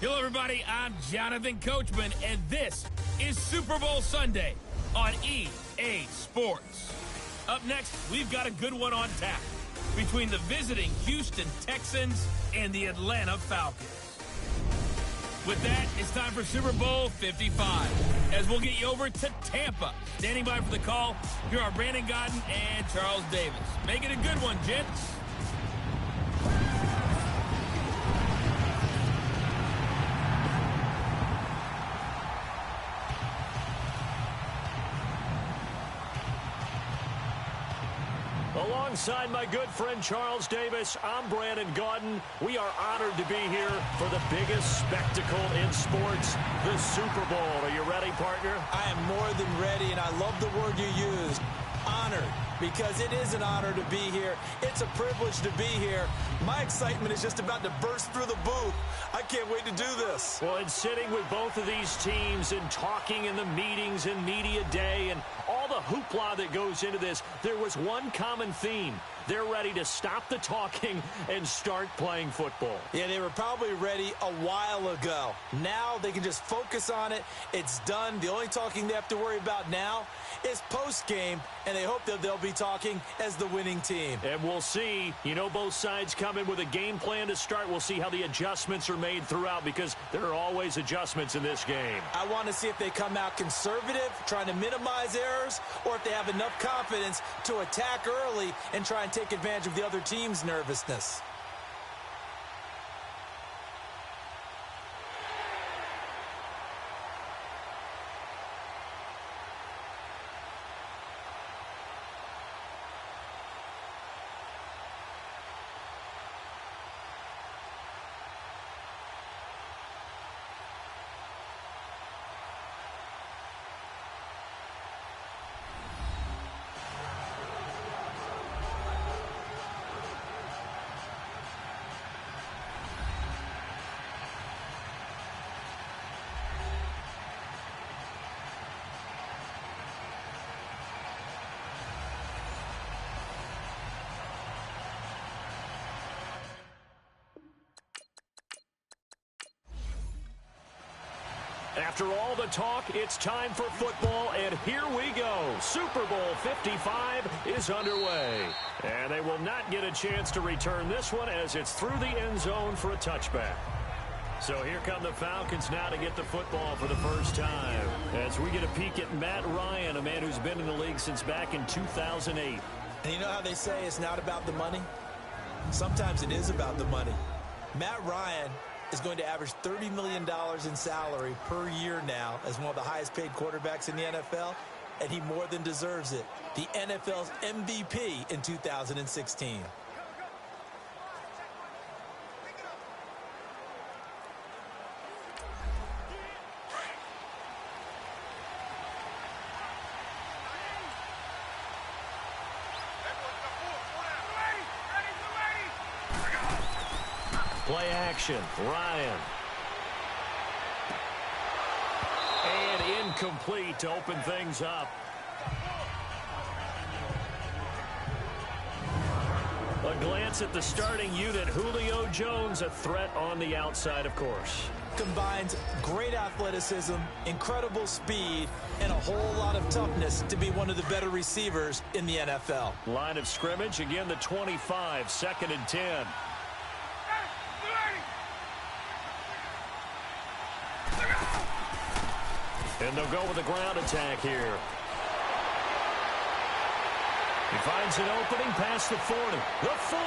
Hello, everybody. I'm Jonathan Coachman, and this is Super Bowl Sunday on EA Sports. Up next, we've got a good one on tap between the visiting Houston Texans and the Atlanta Falcons. With that, it's time for Super Bowl 55, as we'll get you over to Tampa. Standing by for the call, here are Brandon Godden and Charles Davis. Make it a good one, gents. Alongside my good friend Charles Davis, I'm Brandon Godden. We are honored to be here for the biggest spectacle in sports, the Super Bowl. Are you ready, partner? I am more than ready, and I love the word you used, honored, because it is an honor to be here. It's a privilege to be here. My excitement is just about to burst through the booth. I can't wait to do this. Well, and sitting with both of these teams and talking in the meetings and media day and all the hoopla that goes into this, there was one common theme. They're ready to stop the talking and start playing football. Yeah, they were probably ready a while ago. Now they can just focus on it. It's done. The only talking they have to worry about now is post-game, and they hope that they'll be talking as the winning team. And we'll see. You know, both sides come in with a game plan to start. We'll see how the adjustments are made throughout, because there are always adjustments in this game. I want to see if they come out conservative, trying to minimize errors, or if they have enough confidence to attack early and try and take advantage of the other team's nervousness. After all the talk, it's time for football, and here we go. Super Bowl 55 is underway. And they will not get a chance to return this one, as it's through the end zone for a touchback. So here come the Falcons now to get the football for the first time, as we get a peek at Matt Ryan, a man who's been in the league since back in 2008. And you know how they say it's not about the money? Sometimes it is about the money. Matt Ryan is going to average $30 million in salary per year now as one of the highest paid quarterbacks in the NFL, and he more than deserves it. The NFL's MVP in 2016. Play action, Ryan. And incomplete to open things up. A glance at the starting unit. Julio Jones, a threat on the outside, of course. Combines great athleticism, incredible speed, and a whole lot of toughness to be one of the better receivers in the NFL. Line of scrimmage, again the 25, 2nd and 10. And they'll go with a ground attack here. He finds an opening past the 40, the 40,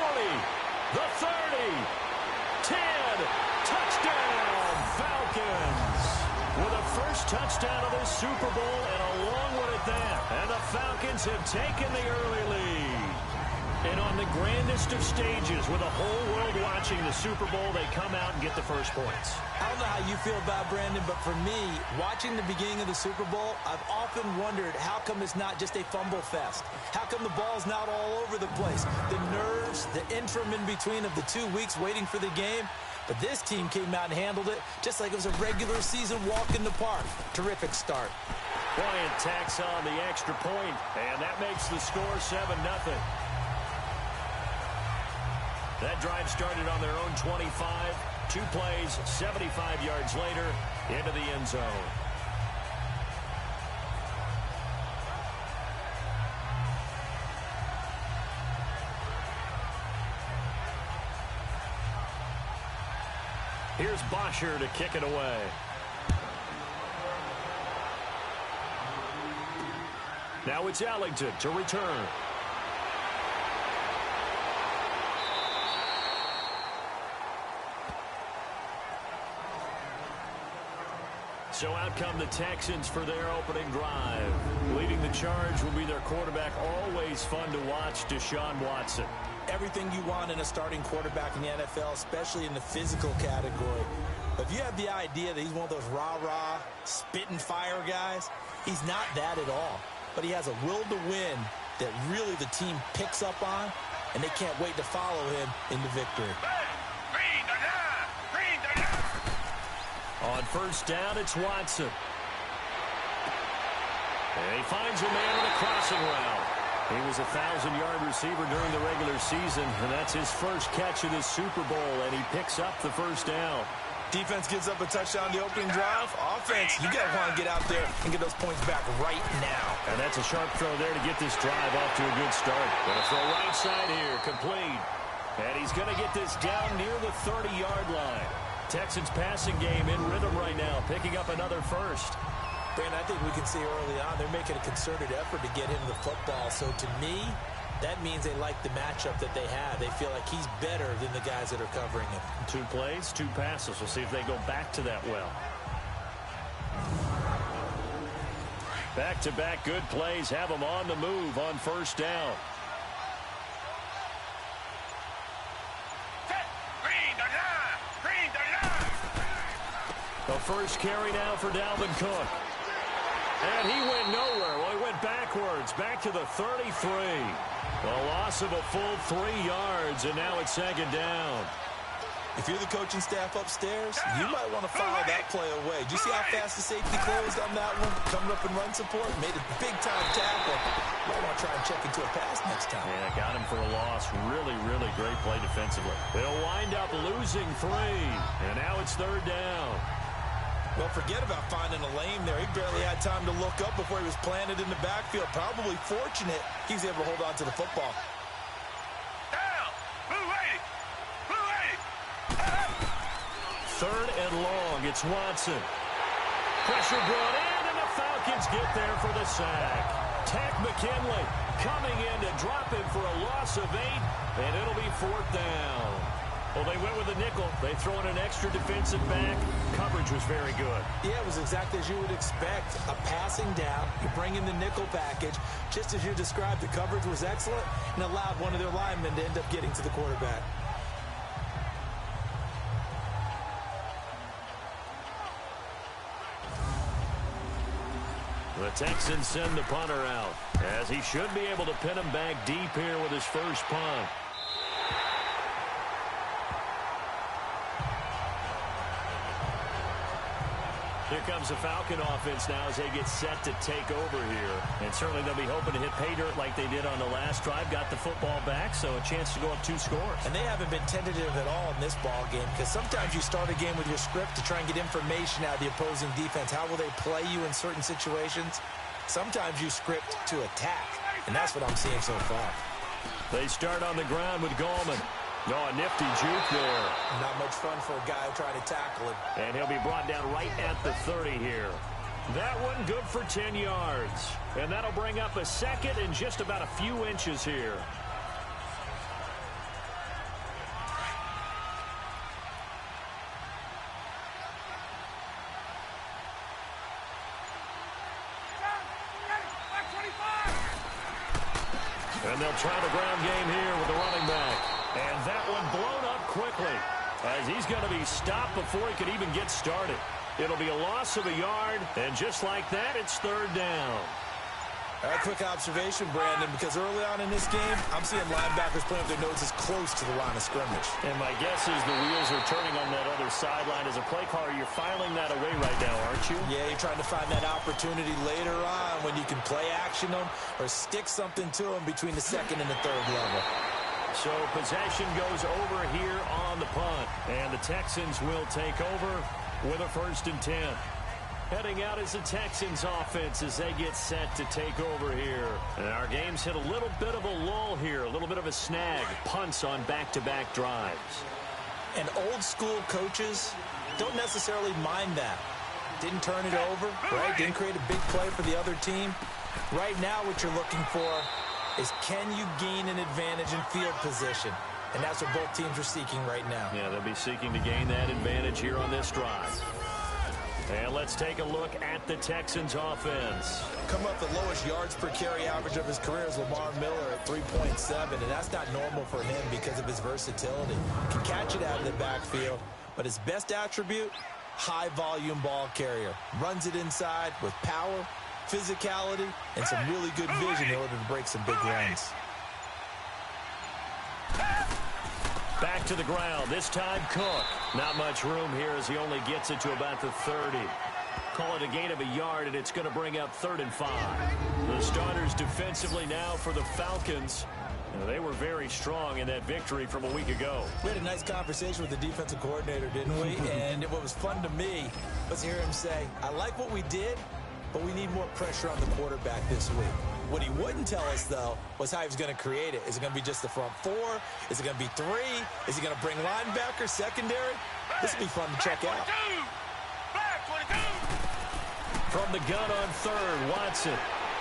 the 30, 10, touchdown, Falcons. With a first touchdown of this Super Bowl and a long one at that. And the Falcons have taken the early lead. And on the grandest of stages, with the whole world watching the Super Bowl, they come out and get the first points. I don't know how you feel about Brandon, but for me, watching the beginning of the Super Bowl, I've often wondered how come it's not just a fumble fest? How come the ball's not all over the place? The nerves, the interim in between of the 2 weeks waiting for the game. But this team came out and handled it just like it was a regular season walk in the park. Terrific start. Bryant tacks on the extra point, and that makes the score 7-0. That drive started on their own 25. 2 plays, 75 yards later, into the end zone. Here's Bosher to kick it away. Now it's Ellington to return. So out come the Texans for their opening drive. Leading the charge will be their quarterback. Always fun to watch, Deshaun Watson. Everything you want in a starting quarterback in the NFL, especially in the physical category. If you have the idea that he's one of those rah-rah, spit-and fire guys, he's not that at all. But he has a will to win that really the team picks up on, and they can't wait to follow him into victory. On first down, it's Watson. And he finds a man with a crossing route. He was a 1,000-yard receiver during the regular season, and that's his first catch of this Super Bowl, and he picks up the first down. Defense gives up a touchdown the opening drive. Offense, you got to want to get out there and get those points back right now. And that's a sharp throw there to get this drive off to a good start. Going to throw right side here, complete. And he's going to get this down near the 30-yard line. Texans passing game in rhythm right now, picking up another first. Brandon, I think we can see early on they're making a concerted effort to get him the football. So to me, that means they like the matchup that they have. They feel like he's better than the guys that are covering him. 2 plays, 2 passes. We'll see if they go back to that well. Back-to-back good plays have them on the move on first down. The first carry now for Dalvin Cook. And he went nowhere. Well, he went backwards, back to the 33. A loss of a full 3 yards, and now it's second down. If you're the coaching staff upstairs, you might want to foul that play away. Did you see how fast the safety closed on that one? Coming up in run support, made a big-time tackle. Might want to try and check into a pass next time. Yeah, got him for a loss. Really, really great play defensively. They'll wind up losing 3, and now it's third down. Well, forget about finding a lane there. He barely had time to look up before he was planted in the backfield. Probably fortunate he was able to hold on to the football. Third and long, it's Watson. Pressure brought in, and the Falcons get there for the sack. Tech McKinley coming in to drop him for a loss of 8, and it'll be 4th down. Well, they went with a nickel. They throw in an extra defensive back. Coverage was very good. Yeah, it was exactly as you would expect. A passing down. You bring in the nickel package. Just as you described, the coverage was excellent and allowed one of their linemen to end up getting to the quarterback. The Texans send the punter out, as he should be able to pin him back deep here with his first punt. Here comes the Falcon offense now as they get set to take over here. And certainly they'll be hoping to hit pay dirt like they did on the last drive. Got the football back, so a chance to go up 2 scores. And they haven't been tentative at all in this ball game, because sometimes you start a game with your script to try and get information out of the opposing defense. How will they play you in certain situations? Sometimes you script to attack, and that's what I'm seeing so far. They start on the ground with Gallman. Oh, a nifty juke there. Not much fun for a guy trying to tackle him. And he'll be brought down right at the 30 here. That one good for 10 yards. And that'll bring up a second and just about a few inches here. And they'll try the ground game here with the running back. And that one blown up quickly, as he's going to be stopped before he could even get started. It'll be a loss of a yard, and just like that, it's third down. A quick observation, Brandon, because early on in this game, I'm seeing linebackers playing with their noses close to the line of scrimmage. And my guess is the wheels are turning on that other sideline. As a play caller, you're filing that away right now, aren't you? Yeah, you're trying to find that opportunity later on when you can play action them or stick something to them between the second and the third level. So possession goes over here on the punt. And the Texans will take over with a 1st and 10. Heading out is the Texans offense as they get set to take over here. And our game's hit a little bit of a lull here, a little bit of a snag. Punts on back-to-back drives. And old school coaches don't necessarily mind that. Didn't turn it over, right? Didn't create a big play for the other team. Right now what you're looking for is, can you gain an advantage in field position? And that's what both teams are seeking right now. Yeah, they'll be seeking to gain that advantage here on this drive. And let's take a look at the Texans offense. Come up the lowest yards per carry average of his career is Lamar Miller at 3.7, and that's not normal for him because of his versatility. Can catch it out of the backfield, but his best attribute, high volume ball carrier. Runs it inside with power, physicality, and some really good vision in order to break some big runs. Back to the ground, this time Cook. Not much room here as he only gets it to about the 30. Call it a gain of a yard, and it's going to bring up 3rd and 5. The starters defensively now for the Falcons. They were very strong in that victory from a week ago. We had a nice conversation with the defensive coordinator, didn't we? And what was fun to me was hear him say, I like what we did, but we need more pressure on the quarterback this week. What he wouldn't tell us, though, was how he was going to create it. Is it going to be just the front 4? Is it going to be 3? Is he going to bring linebacker, secondary? This will be fun to check out. From the gun on 3rd, Watson.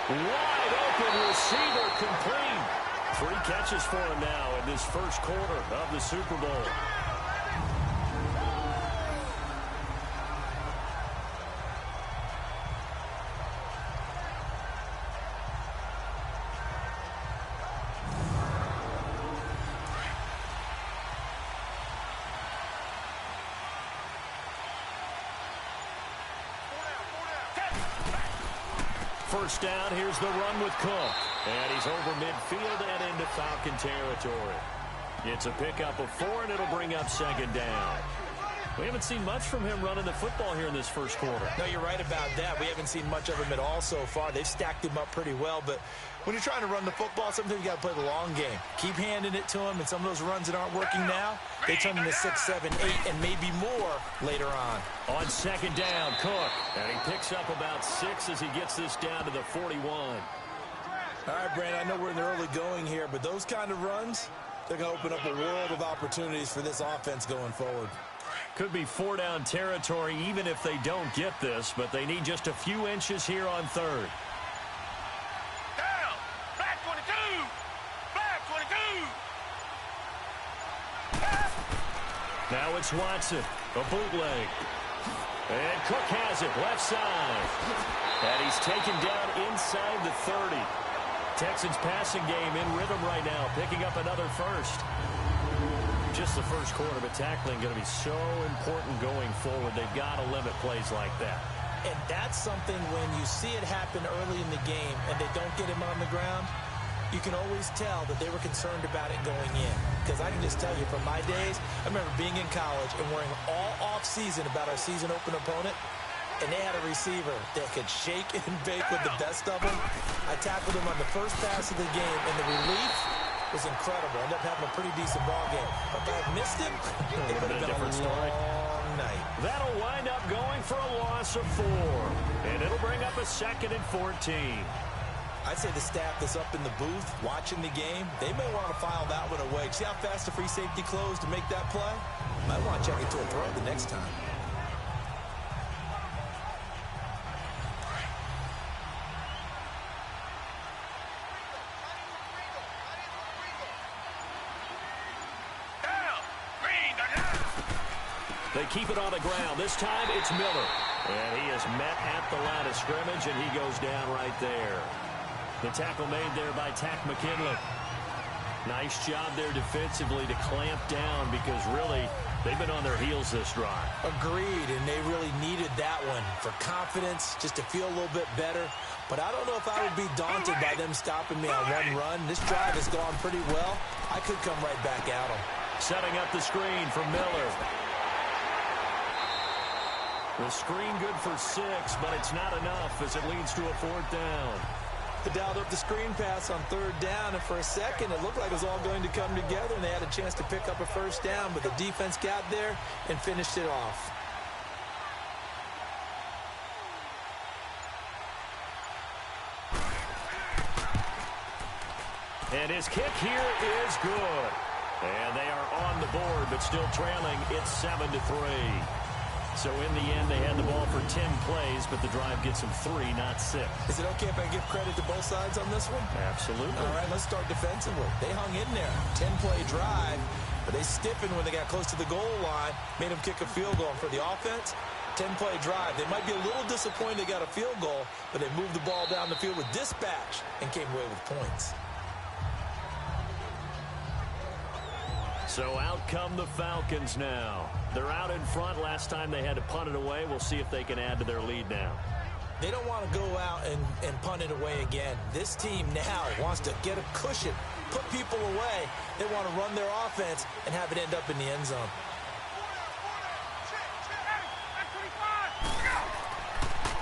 Wide open receiver complete. 3 catches for him now in this first quarter of the Super Bowl. First down, here's the run with Cook. And he's over midfield and into Falcon territory. It's a pickup of 4, and it'll bring up 2nd down. We haven't seen much from him running the football here in this first quarter. No, you're right about that. We haven't seen much of him at all so far. They've stacked him up pretty well, but when you're trying to run the football, sometimes you got to play the long game. Keep handing it to him, and some of those runs that aren't working now, they turn into 6, 7, 8, and maybe more later on. On 2nd down, Cook. And he picks up about 6 as he gets this down to the 41. All right, Brandon, I know we're in the early going here, but those kind of runs, they're going to open up a world of opportunities for this offense going forward. Could be 4-down territory even if they don't get this, but they need just a few inches here on 3rd. Down! Back 22! Back 22! Now it's Watson, a bootleg. And Cook has it, left side. And he's taken down inside the 30. Texans passing game in rhythm right now, picking up another first. Just the first quarter, but tackling going to be so important going forward. They've got to limit plays like that. And that's something when you see it happen early in the game and they don't get him on the ground, you can always tell that they were concerned about it going in. Because I can just tell you from my days, I remember being in college and worrying all off-season about our season open opponent, and they had a receiver that could shake and bake with the best of them. I tackled him on the first pass of the game, and the relief was incredible. Ended up having a pretty decent ball game. But if I had missed him, it would have been a long night. That'll wind up going for a loss of 4. And it'll bring up a 2nd and 14. I'd say the staff that's up in the booth watching the game, they may want to file that one away. See how fast the free safety closed to make that play? Might want to check it to a throw the next time. They keep it on the ground. This time it's Miller. And he is met at the line of scrimmage, and he goes down right there. The tackle made there by Tack McKinley. Nice job there defensively to clamp down because really they've been on their heels this drive. Agreed, and they really needed that one for confidence, just to feel a little bit better. But I don't know if I would be daunted by them stopping me on one run. This drive has gone pretty well. I could come right back at them. Setting up the screen for Miller. The screen good for 6, but it's not enough as it leads to a 4th down. Dialed up the screen pass on third down, and for a second it looked like it was all going to come together, and they had a chance to pick up a first down, but the defense got there and finished it off. And his kick here is good. And they are on the board, but still trailing. It's 7-3. So in the end, they had the ball for 10 plays, but the drive gets them 3, not 6. Is it okay if I give credit to both sides on this one? Absolutely. All right, let's start defensively. They hung in there. 10-play drive, but they stiffened when they got close to the goal line, made them kick a field goal. And for the offense, 10-play drive. They might be a little disappointed they got a field goal, but they moved the ball down the field with dispatch and came away with points. So out come the Falcons now. They're out in front. Last time they had to punt it away. We'll see if they can add to their lead now. They don't want to go out and punt it away again. This team now wants to get a cushion, put people away. They want to run their offense and have it end up in the end zone.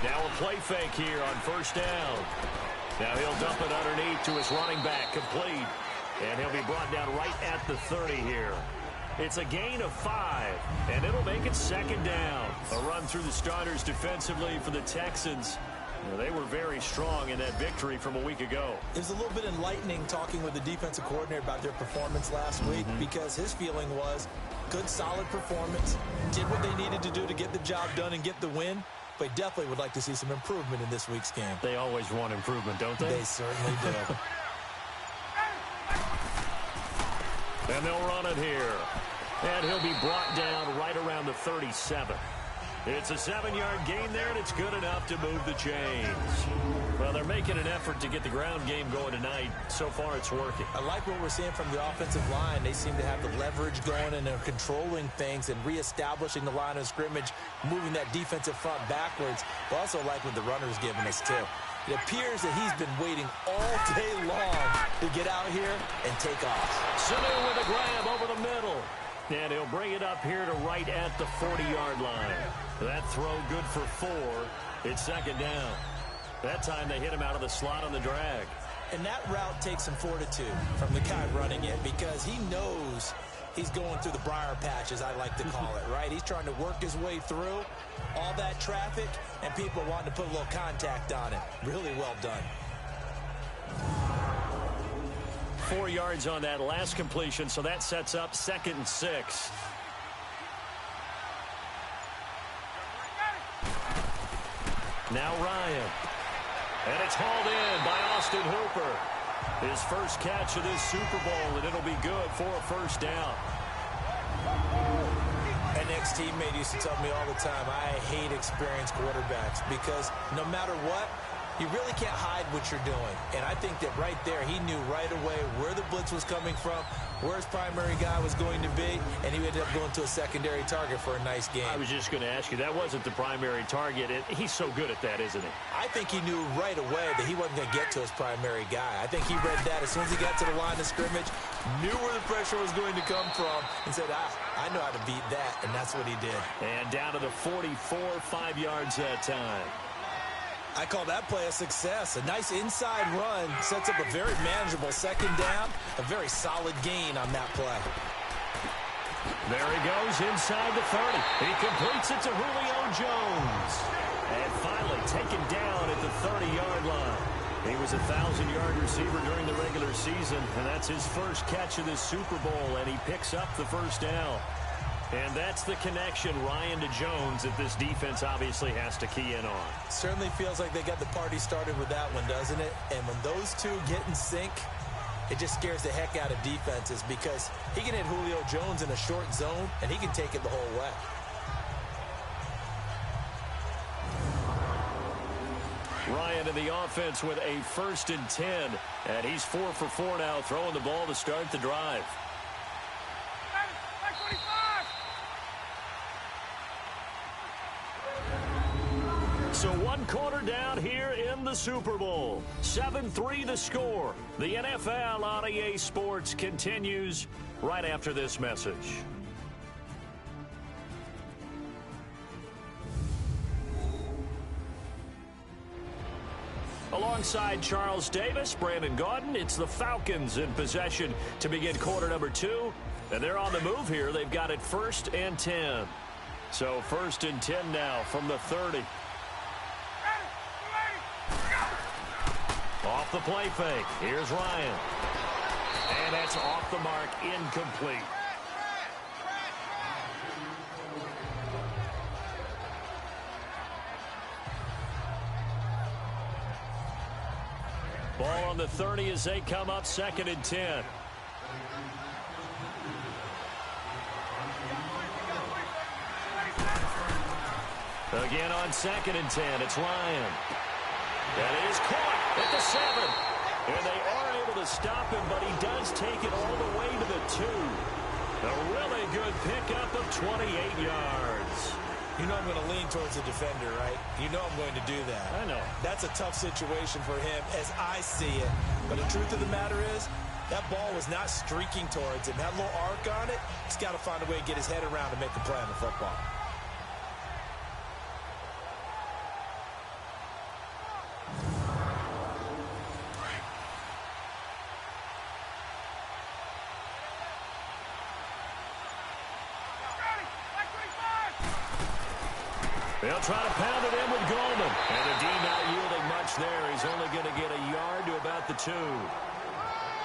Now a play fake here on first down. Now he'll dump it underneath to his running back, complete. And he'll be brought down right at the 30 here. It's a gain of 5, and it'll make it second down. A run through the starters defensively for the Texans. They were very strong in that victory from a week ago. It was a little bit enlightening talking with the defensive coordinator about their performance last week because his feeling was good, solid performance, did what they needed to do to get the job done and get the win, but definitely would like to see some improvement in this week's game. They always want improvement, don't they? They certainly do. And they'll run it here. And he'll be brought down right around the 37. It's a 7-yard gain there, and it's good enough to move the chains. Well, they're making an effort to get the ground game going tonight. So far, it's working. I like what we're seeing from the offensive line. They seem to have the leverage going, and they're controlling things and reestablishing the line of scrimmage, moving that defensive front backwards. I also like what the runner's giving us, too. It appears that he's been waiting all day long to get out here and take off. Sanu with a grab over the middle. And he'll bring it up here to right at the 40-yard line. That throw good for 4. It's second down. That time they hit him out of the slot on the drag. And that route takes some fortitude from the guy running it because he knows he's going through the briar patch, as I like to call it, right? He's trying to work his way through all that traffic, and people wanting to put a little contact on it. Really well done. 4 yards on that last completion, so that sets up 2nd and 6. Now Ryan. And it's hauled in by Austin Hooper. His first catch of this Super Bowl, and it'll be good for a first down. An ex-teammate used to tell me all the time, I hate experienced quarterbacks because no matter what, you really can't hide what you're doing. And I think that right there, he knew right away where the blitz was coming from, where his primary guy was going to be, and he ended up going to a secondary target for a nice game. I was just going to ask you, that wasn't the primary target. He's so good at that, isn't he? I think he knew right away that he wasn't going to get to his primary guy. I think he read that as soon as he got to the line of scrimmage, knew where the pressure was going to come from, and said, I know how to beat that, and that's what he did. And down to the 44, 5 yards that time. I call that play a success. A nice inside run sets up a very manageable second down. A very solid gain on that play. There he goes inside the 30. He completes it to Julio Jones. And finally taken down at the 30-yard line. He was a 1,000-yard receiver during the regular season, and that's his first catch of this Super Bowl, and he picks up the first down. And that's the connection, Ryan to Jones, that this defense obviously has to key in on. Certainly feels like they got the party started with that one, doesn't it? And when those two get in sync, it just scares the heck out of defenses because he can hit Julio Jones in a short zone, and he can take it the whole way. Ryan in the offense with a 1st and 10. And he's 4 for 4 now, throwing the ball to start the drive. So 1 quarter down here in the Super Bowl. 7-3 the score. The NFL on EA Sports continues right after this message. Along alongside Charles Davis, Brandon Gaudin. It's the Falcons in possession to begin quarter number 2. And they're on the move here. They've got it 1st and 10. So 1st and 10 now from the 30. Off the play fake. Here's Ryan. And that's off the mark, incomplete. Ball on the 30 as they come up 2nd and 10. Again on 2nd and 10, it's Ryan. That is caught at the 7. And they are able to stop him, but he does take it all the way to the 2. A really good pickup of 28 yards. You know I'm going to lean towards the defender, right? You know I'm going to do that. I know. That's a tough situation for him as I see it. But the truth of the matter is, that ball was not streaking towards him. That little arc on it, he's got to find a way to get his head around and make a play on the football. They'll try to pound it in with Goldman. And the D not yielding much there. He's only going to get a yard to about the 2.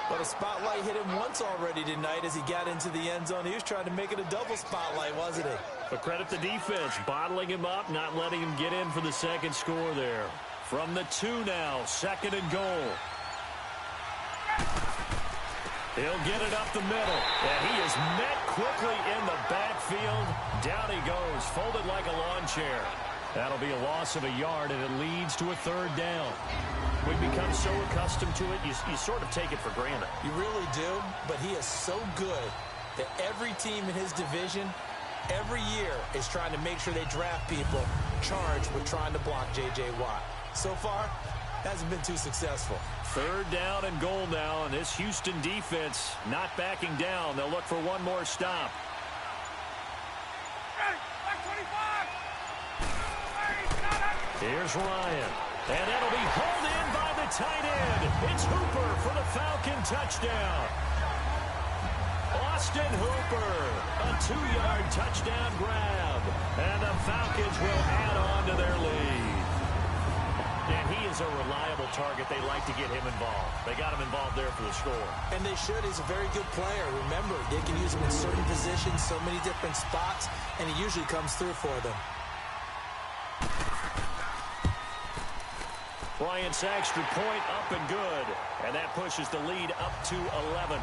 But a spotlight hit him once already tonight as he got into the end zone. He was trying to make it a double spotlight, wasn't he? But credit the defense, bottling him up, not letting him get in for the second score there. From the 2 now, 2nd and goal. He'll get it up the middle. And he is met quickly in the backfield. Down he goes, folded like a lawn chair. That'll be a loss of a yard, and it leads to a 3rd down. We've become so accustomed to it, you sort of take it for granted. You really do, but he is so good that every team in his division, every year, is trying to make sure they draft people charged with trying to block J.J. Watt. So far, hasn't been too successful. 3rd down and goal now, and this Houston defense not backing down. They'll look for one more stop. Here's Ryan. And that'll be hauled in by the tight end. It's Hooper for the Falcon touchdown. Austin Hooper, a 2-yard touchdown grab. And the Falcons will add on to their lead. And he is a reliable target. They like to get him involved. They got him involved there for the score. And they should. He's a very good player. Remember, they can use him in certain positions, so many different spots, and he usually comes through for them. Bryant's extra point up and good. And that pushes the lead up to 11.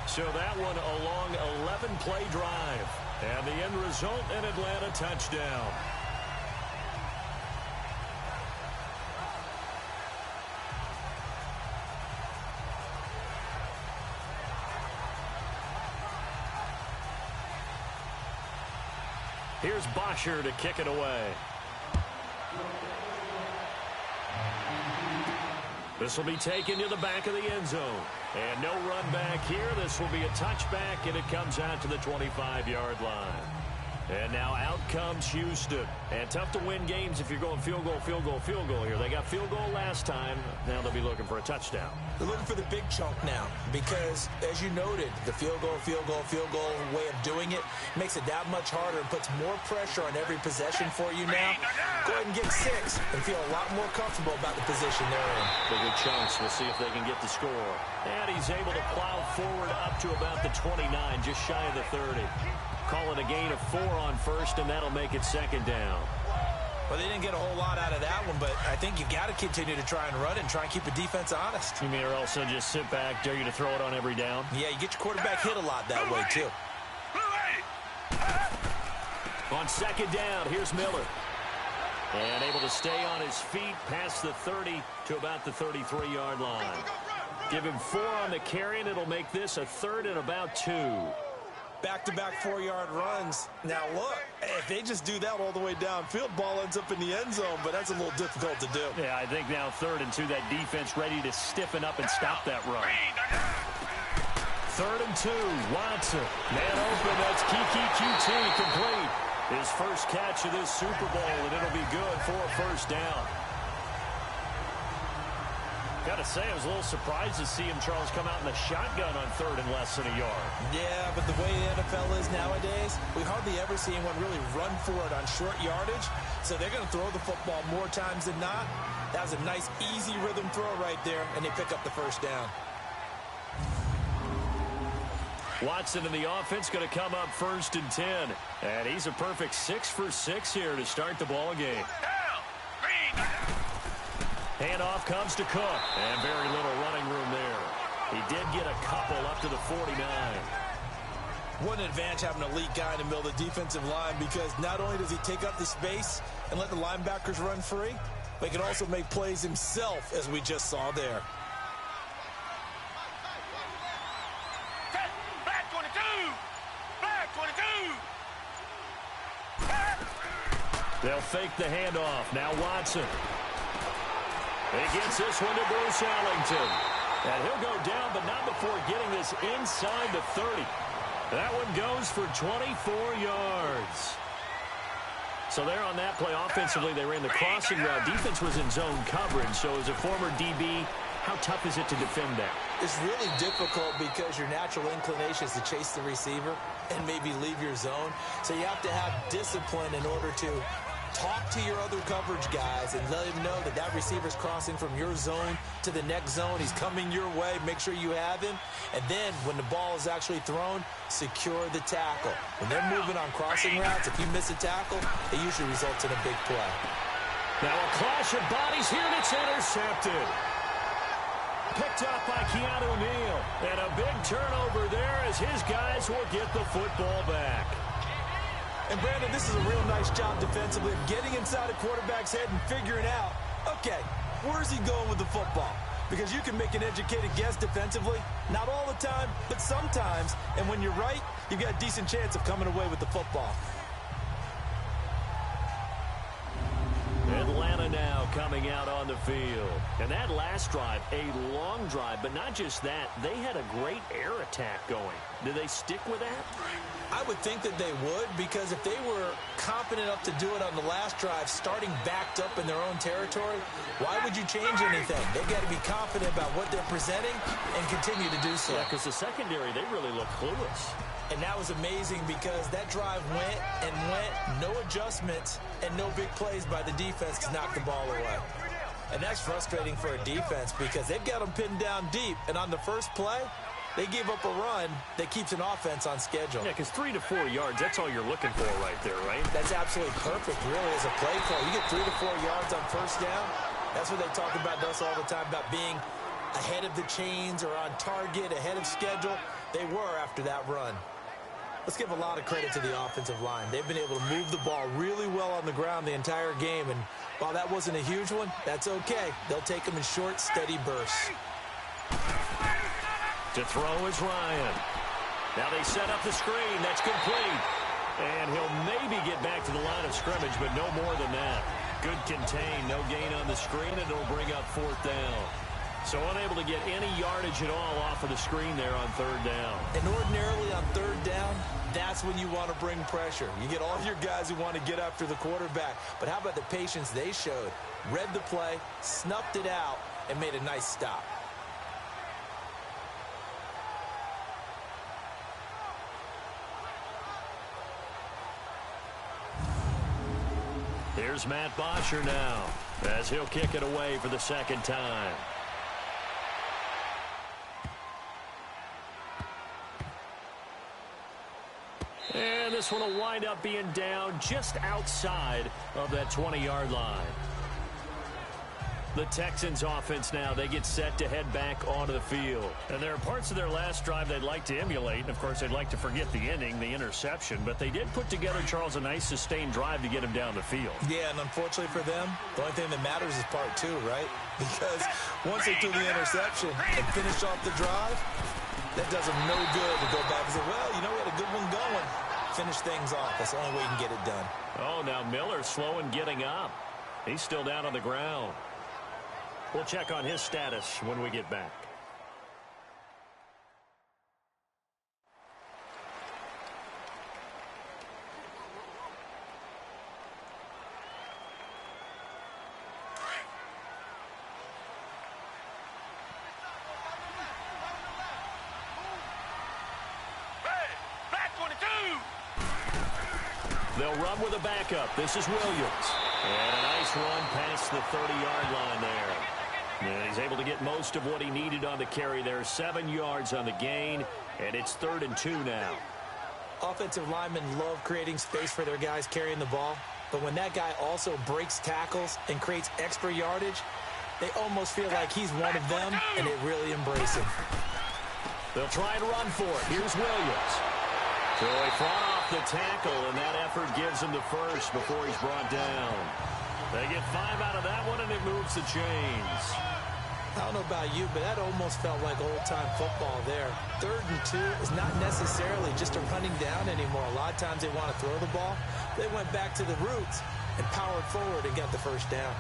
So that one a long 11-play drive. And the end result, an Atlanta touchdown. Here's Bosher to kick it away. This will be taken to the back of the end zone. And no run back here. This will be a touchback, and it comes out to the 25-yard line. And now out comes Houston. And tough to win games if you're going field goal, field goal, field goal here. They got field goal last time. Now they'll be looking for a touchdown. They're looking for the big chunk now because, as you noted, the field goal way of doing it makes it that much harder and puts more pressure on every possession for you now. Go ahead and get 6 and feel a lot more comfortable about the position they're in. Bigger chunks. We'll see if they can get the score. And he's able to plow forward up to about the 29, just shy of the 30. Call it a gain of 4 on first, and that'll make it 2nd down. Well, they didn't get a whole lot out of that one, but I think you've got to continue to try and run it and try and keep the defense honest. You mean or also just sit back, dare you to throw it on every down? Yeah, you get your quarterback hit a lot that way, too. On 2nd down, here's Miller. And able to stay on his feet past the 30 to about the 33-yard line. Give him 4 on the carry, and it'll make this a 3rd and about 2. Back-to-back 4-yard runs. Now, look, if they just do that all the way downfield, ball ends up in the end zone, but that's a little difficult to do. Yeah, I think now 3rd and 2, that defense ready to stiffen up and stop that run. 3rd and 2, Watson. Man open, that's Kiki QT complete. His first catch of this Super Bowl, and it'll be good for a first down. Got to say, I was a little surprised to see him, Charles, come out in the shotgun on third and less than a yard. Yeah, but the way the NFL is nowadays, we hardly ever see anyone really run for it on short yardage. So they're going to throw the football more times than not. That was a nice, easy rhythm throw right there, and they pick up the first down. Watson in the offense going to come up 1st and 10. And he's a perfect 6 for 6 here to start the ball game. Handoff comes to Cook, and very little running room there. He did get a couple up to the 49. What an advantage having an elite guy in the middle of the defensive line, because not only does he take up the space and let the linebackers run free, but he can also make plays himself, as we just saw there. Black 22! Black 22! They'll fake the handoff. Now Watson. He gets this one to Bruce Ellington. And he'll go down, but not before getting this inside the 30. That one goes for 24 yards. So there on that play, offensively, they ran the crossing route. Defense was in zone coverage. So as a former DB, how tough is it to defend that? It's really difficult because your natural inclination is to chase the receiver and maybe leave your zone. So you have to have discipline in order to talk to your other coverage guys and let him know that that receiver's crossing from your zone to the next zone. He's coming your way. Make sure you have him. And then when the ball is actually thrown, secure the tackle. When they're moving on crossing routes, if you miss a tackle, it usually results in a big play. Now a clash of bodies here, and it's intercepted. Picked up by Keanu Neal. And a big turnover there as his guys will get the football back. And, Brandon, this is a real nice job defensively of getting inside a quarterback's head and figuring out, okay, where's he going with the football? Because you can make an educated guess defensively. Not all the time, but sometimes. And when you're right, you've got a decent chance of coming away with the football. Atlanta now coming out on the field. And that last drive, a long drive, but not just that. They had a great air attack going. Do they stick with that? I would think that they would, because if they were confident enough to do it on the last drive, starting backed up in their own territory, why would you change anything? They've got to be confident about what they're presenting and continue to do so. Yeah, because the secondary, they really look clueless. And that was amazing because that drive went and went, no adjustments, and no big plays by the defense to knock the ball away. And that's frustrating for a defense because they've got them pinned down deep, and on the first play, they gave up a run that keeps an offense on schedule. Yeah, because 3 to 4 yards, that's all you're looking for right there, right? That's absolutely perfect, really, as a play call. You get 3 to 4 yards on first down. That's what they talk about us all the time, about being ahead of the chains or on target, ahead of schedule. They were after that run. Let's give a lot of credit to the offensive line. They've been able to move the ball really well on the ground the entire game. And while that wasn't a huge one, that's okay. They'll take them in short, steady bursts. To throw is Ryan. Now they set up the screen. That's complete. And he'll maybe get back to the line of scrimmage, but no more than that. Good contain. No gain on the screen, and it'll bring up 4th down. So unable to get any yardage at all off of the screen there on 3rd down. And ordinarily on 3rd down, that's when you want to bring pressure. You get all your guys who want to get after the quarterback. But how about the patience they showed? Read the play, snuffed it out, and made a nice stop. Here's Matt Bosher now as he'll kick it away for the 2nd time. And this one will wind up being down just outside of that 20-yard line. The Texans offense now, they get set to head back onto the field. And there are parts of their last drive they'd like to emulate. And, of course, they'd like to forget the ending, the interception. But they did put together, Charles, a nice sustained drive to get him down the field. Yeah, and unfortunately for them, the only thing that matters is part 2, right? Because once they threw the interception and finished off the drive, that does them no good to go back and say, well, you know, we had a good one going. Finish things off. That's the only way you can get it done. Oh, now Miller's slow in getting up. He's still down on the ground. We'll check on his status when we get back. They'll run with a backup. This is Williams. And a nice run past the 30-yard line there. And he's able to get most of what he needed on the carry there. 7 yards on the gain, and it's 3rd and 2 now. Offensive linemen love creating space for their guys carrying the ball, but when that guy also breaks tackles and creates extra yardage, they almost feel like he's one of them, and they really embrace him. They'll try and run for it. Here's Williams. So he fought off the tackle, and that effort gives him the first before he's brought down. They get 5 out of that one, and it moves the chains. I don't know about you, but that almost felt like old-time football there. 3rd and 2 is not necessarily just a running down anymore. A lot of times they want to throw the ball. They went back to the roots and powered forward and got the first down.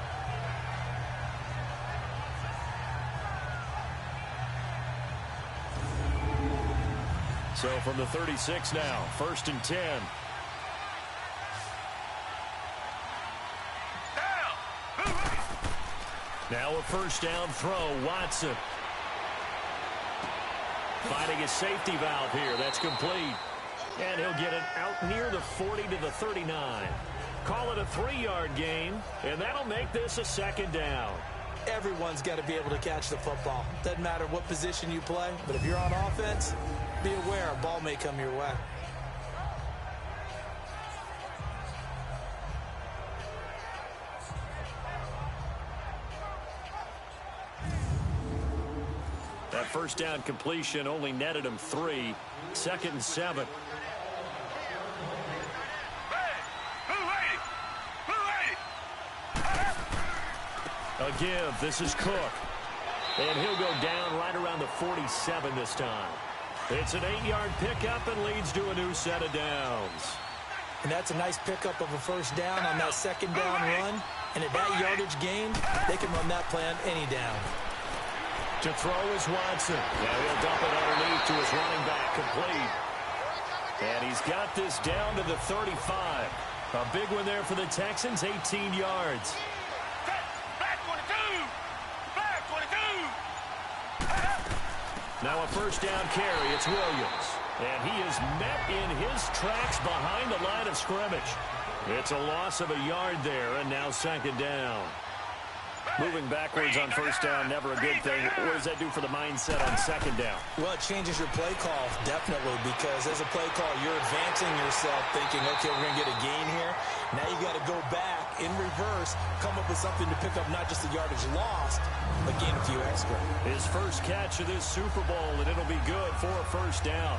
So from the 36 now, 1st and 10. Now a first down throw, Watson. Finding a safety valve here, that's complete. And he'll get it out near the 40 to the 39. Call it a 3-yard gain, and that'll make this a 2nd down. Everyone's got to be able to catch the football. Doesn't matter what position you play, but if you're on offense, be aware a ball may come your way. That first down completion only netted him 3. 2nd and 7. A give. This is Cook. And he'll go down right around the 47 this time. It's an 8-yard pickup and leads to a new set of downs. And that's a nice pickup of a first down on that 2nd down run. And at that yardage gain, they can run that play on any down. To throw is Watson. Now he'll dump it underneath to his running back, complete. And he's got this down to the 35. A big one there for the Texans, 18 yards. Now a first down carry, it's Williams. And he is met in his tracks behind the line of scrimmage. It's a loss of a yard there, and now 2nd down. Moving backwards on first down, never a good thing. What does that do for the mindset on 2nd down? Well, it changes your play call, definitely, because as a play call, you're advancing yourself thinking, okay, we're going to get a gain here. Now you got to go back in reverse, come up with something to pick up not just the yardage lost, but gain a few extra. His first catch of this Super Bowl, and it'll be good for a first down.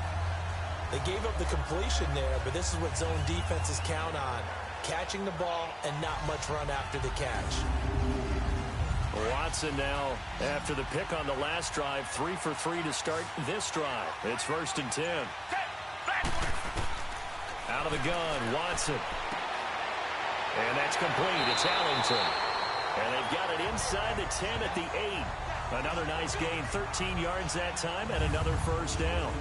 They gave up the completion there, but this is what zone defenses count on, catching the ball and not much run after the catch. Watson now, after the pick on the last drive, 3 for 3 to start this drive. It's 1st and 10. Out of the gun, Watson. And that's complete. It's Allington. And they've got it inside the 10 at the 8. Another nice gain, 13 yards that time, and another first down.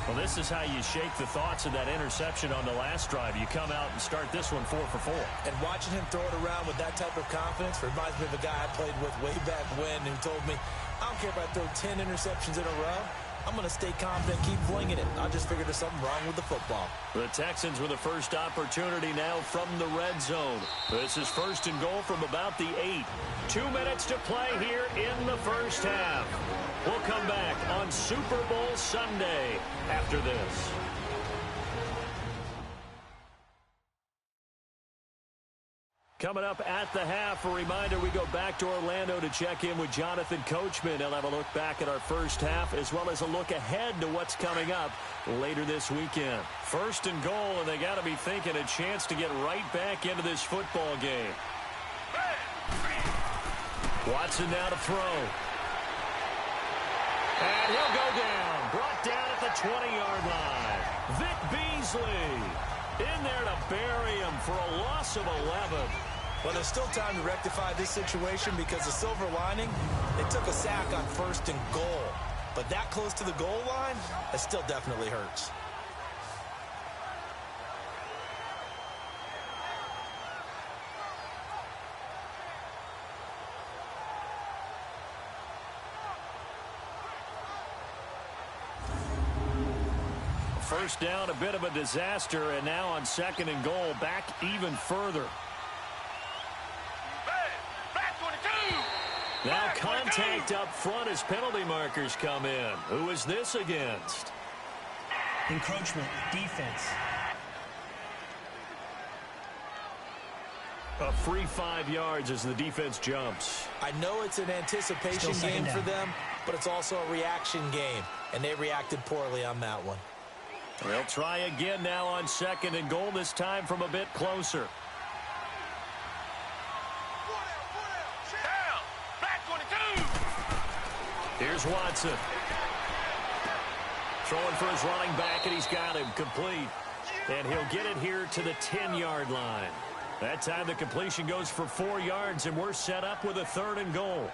Well, this is how you shake the thoughts of that interception on the last drive. You come out and start this one 4 for 4. And watching him throw it around with that type of confidence reminds me of a guy I played with way back when who told me, I don't care if I throw 10 interceptions in a row. I'm going to stay confident, keep flinging it. I just figured there's something wrong with the football. The Texans with the first opportunity now from the red zone. This is 1st and goal from about the 8. 2 minutes to play here in the first half. We'll come back on Super Bowl Sunday after this. Coming up at the half, a reminder, we go back to Orlando to check in with Jonathan Coachman. He'll have a look back at our first half as well as a look ahead to what's coming up later this weekend. 1st and goal, and they got to be thinking a chance to get right back into this football game. Watson now to throw. And he'll go down. Brought down at the 20-yard line. Vic Beasley in there to bury him for a loss of 11. Well, there's still time to rectify this situation because the silver lining, they took a sack on 1st and goal. But that close to the goal line, that still definitely hurts. first down, a bit of a disaster, and now on 2nd and goal, back even further. Back 22. Now contact up front as penalty markers come in. Who is this against? Encroachment, defense. A free 5 yards as the defense jumps. I know it's an anticipation game for them, but it's also a reaction game, and they reacted poorly on that one. They'll try again now on 2nd and goal, this time from a bit closer. Down. Back 22. Here's Watson. Throwing for his running back, and he's got him complete. And he'll get it here to the 10-yard line. That time the completion goes for 4 yards, and we're set up with a 3rd and goal.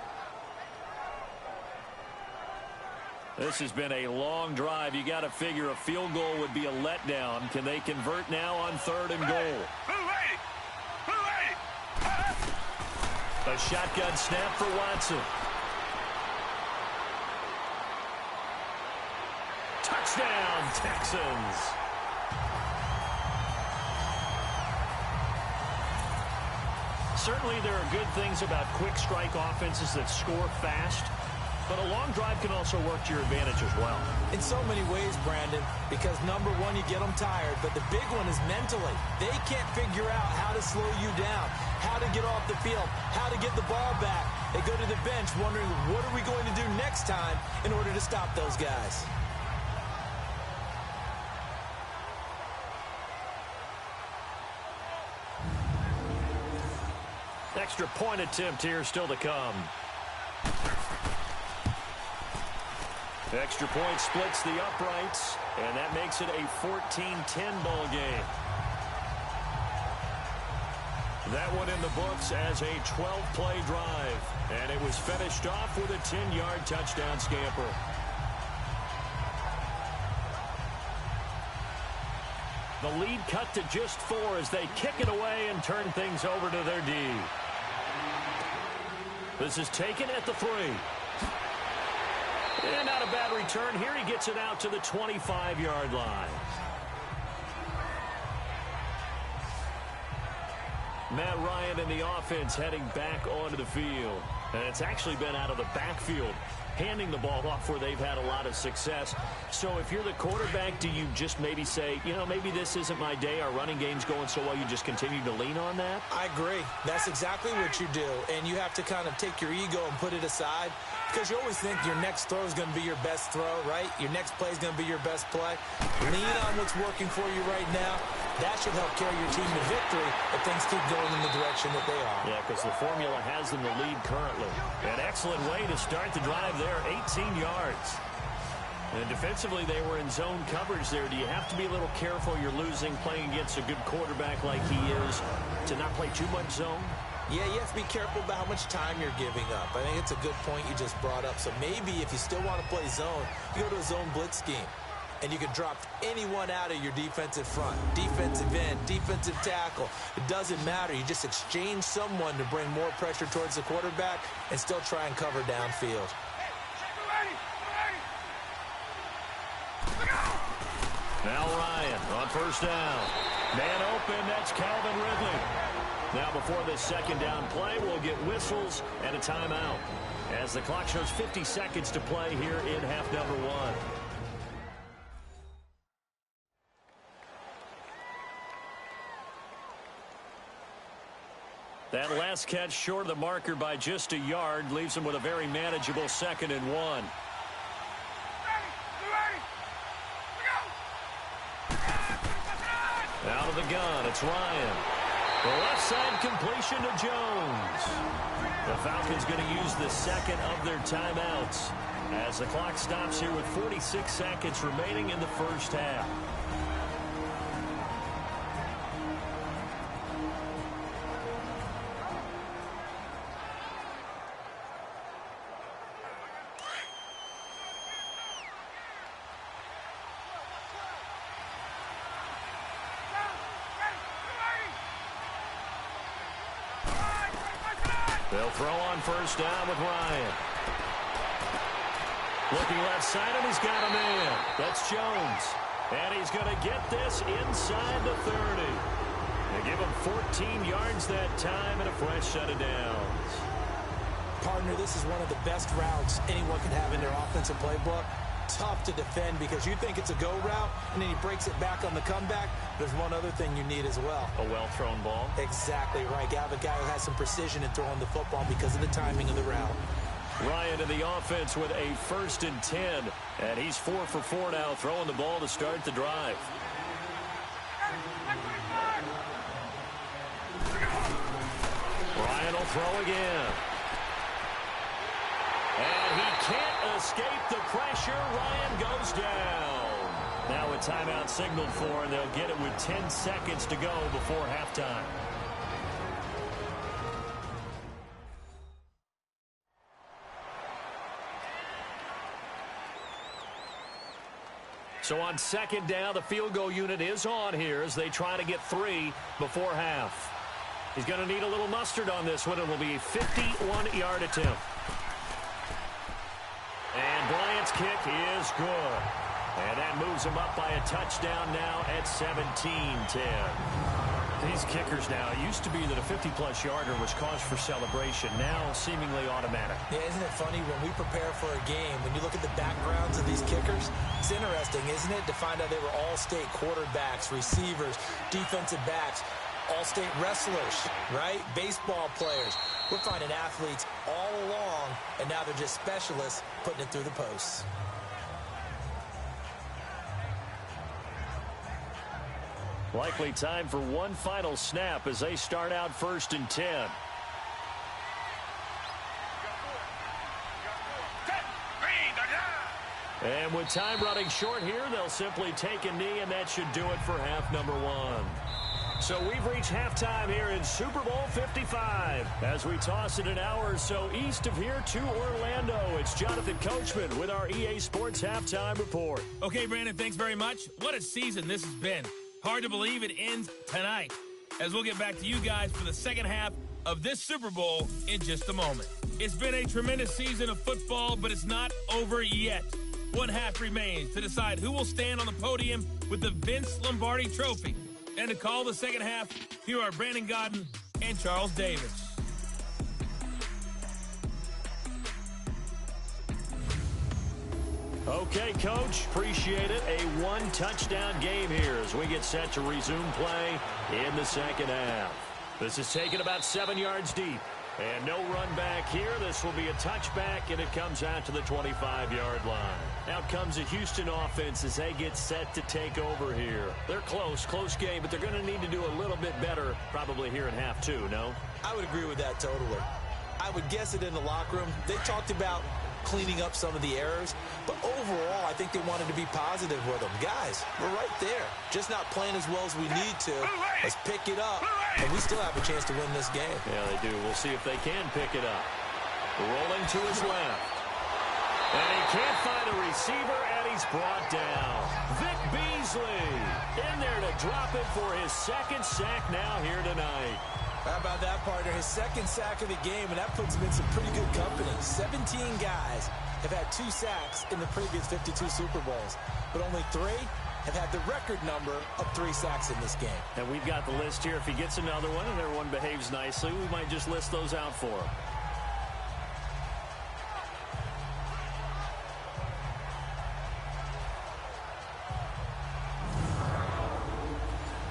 This has been a long drive. You got to figure a field goal would be a letdown. Can they convert now on 3rd and goal? A shotgun snap for Watson. Touchdown, Texans. Certainly there are good things about quick strike offenses that score fast, but a long drive can also work to your advantage as well. In so many ways, Brandon, because number one, you get them tired, but the big one is mentally. They can't figure out how to slow you down, how to get off the field, how to get the ball back. They go to the bench wondering, what are we going to do next time in order to stop those guys? Extra point attempt here still to come. Extra point splits the uprights, and that makes it a 14-10 ball game. That one in the books as a 12-play drive, and it was finished off with a 10-yard touchdown scamper. The lead cut to just 4 as they kick it away and turn things over to their D. This is taken at the 3. And not a bad return here. He gets it out to the 25-yard line. Matt Ryan and the offense heading back onto the field. And it's actually been out of the backfield, handing the ball off where they've had a lot of success. So if you're the quarterback, do you just maybe say, you know, maybe this isn't my day, our running game's going so well, you just continue to lean on that? I agree. That's exactly what you do. And you have to kind of take your ego and put it aside, because you always think your next throw is going to be your best throw, right? Your next play is going to be your best play. Lean on what's working for you right now. That should help carry your team to victory if things keep going in the direction that they are. Yeah, because the formula has them the lead currently. An excellent way to start the drive there, 18 yards. And defensively, they were in zone coverage there. Do you have to be a little careful? You're losing, playing against a good quarterback like he is, to not play too much zone? Yeah, you have to be careful about how much time you're giving up. I think it's a good point you just brought up. So maybe if you still want to play zone, you go to a zone blitz scheme. And you can drop anyone out of your defensive front, defensive end, defensive tackle. It doesn't matter. You just exchange someone to bring more pressure towards the quarterback and still try and cover downfield. Now Ryan on first down. Man open, that's Calvin Ridley. Now before this second down play, we'll get whistles and a timeout, as the clock shows 50 seconds to play here in half number 1. That last catch short of the marker by just a yard leaves him with a very manageable 2nd and 1. Out of the gun, it's Ryan. The left side completion to Jones. The Falcons going to use the second of their timeouts as the clock stops here with 46 seconds remaining in the first half. They'll throw on first down with Ryan. Looking left side, and he's got a man. That's Jones. And he's going to get this inside the 30. They give him 14 yards that time and a fresh set of downs. Partner, this is one of the best routes anyone can have in their offensive playbook. Tough to defend because you think it's a go route, and then he breaks it back on the comeback. There's one other thing you need as well. A well-thrown ball. Exactly right. You have a guy who has some precision in throwing the football because of the timing of the route. Ryan in the offense with a 1st and 10. And he's 4 for 4 now, throwing the ball to start the drive. Ryan will throw again. And he can't escape the pressure. Ryan goes down. Now a timeout signaled for, and they'll get it with 10 seconds to go before halftime. So on 2nd down, the field goal unit is on here as they try to get 3 before half. He's going to need a little mustard on this one. It will be a 51-yard attempt. And Bryant's kick is good. And that moves him up by a touchdown now at 17-10. These kickers now, it used to be that a 50-plus yarder was cause for celebration. Now seemingly automatic. Yeah, isn't it funny when we prepare for a game, when you look at the backgrounds of these kickers, it's interesting, isn't it, to find out they were all-state quarterbacks, receivers, defensive backs, all-state wrestlers, right? Baseball players. We're finding athletes all along, and now they're just specialists putting it through the posts. Likely time for one final snap as they start out 1st and 10. And with time running short here, they'll simply take a knee, and that should do it for half number 1. So we've reached halftime here in Super Bowl 55. As we toss it an hour or so east of here to Orlando, it's Jonathan Coachman with our EA Sports Halftime Report. Okay, Brandon, thanks very much. What a season this has been. Hard to believe it ends tonight, as we'll get back to you guys for the second half of this Super Bowl in just a moment. It's been a tremendous season of football, but it's not over yet. One half remains to decide who will stand on the podium with the Vince Lombardi Trophy. And to call the second half, here are Brandon Godden and Charles Davis. Okay, Coach, appreciate it. A one-touchdown game here as we get set to resume play in the second half. This is taken about 7 yards deep. And no run back here. This will be a touchback, and it comes out to the 25-yard line. Out comes the Houston offense as they get set to take over here. They're close game, but they're going to need to do a little bit better probably here in half 2, no? I would agree with that totally. I would guess it in the locker room. They talked about cleaning up some of the errors, but overall, I think they wanted to be positive with them. Guys, we're right there. Just not playing as well as we need to. Let's pick it up, and we still have a chance to win this game. Yeah, they do. We'll see if they can pick it up. Rolling to his left. And he can't find a receiver, and he's brought down. Vic Beasley in there to drop it for his second sack now here tonight. How about that, partner? His second sack of the game, and that puts him in some pretty good company. 17 guys have had 2 sacks in the previous 52 Super Bowls, but only 3 have had the record number of 3 sacks in this game. And we've got the list here. If he gets another one and everyone behaves nicely, we might just list those out for him.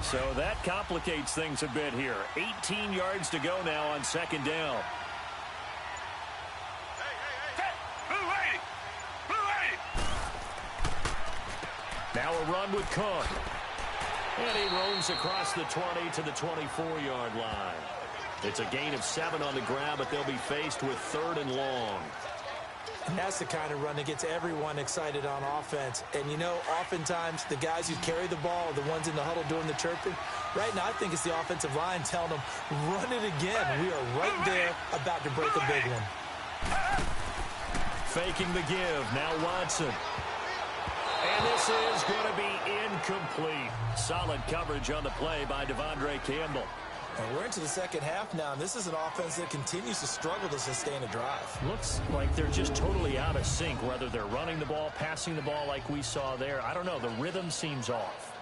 So that complicates things a bit here. 18 yards to go now on second down. Now a run with Cook. And he roams across the 20 to the 24-yard line. It's a gain of 7 on the ground, but they'll be faced with 3rd and long. And that's the kind of run that gets everyone excited on offense. And, you know, oftentimes the guys who carry the ball are the ones in the huddle doing the chirping. Right now, I think it's the offensive line telling them, run it again. We are right there about to break a big one. Faking the give. Now Watson. And this is going to be incomplete. Solid coverage on the play by Devondre Campbell. And we're into the second half now, and this is an offense that continues to struggle to sustain a drive. Looks like they're just totally out of sync, whether they're running the ball, passing the ball like we saw there. I don't know. The rhythm seems off.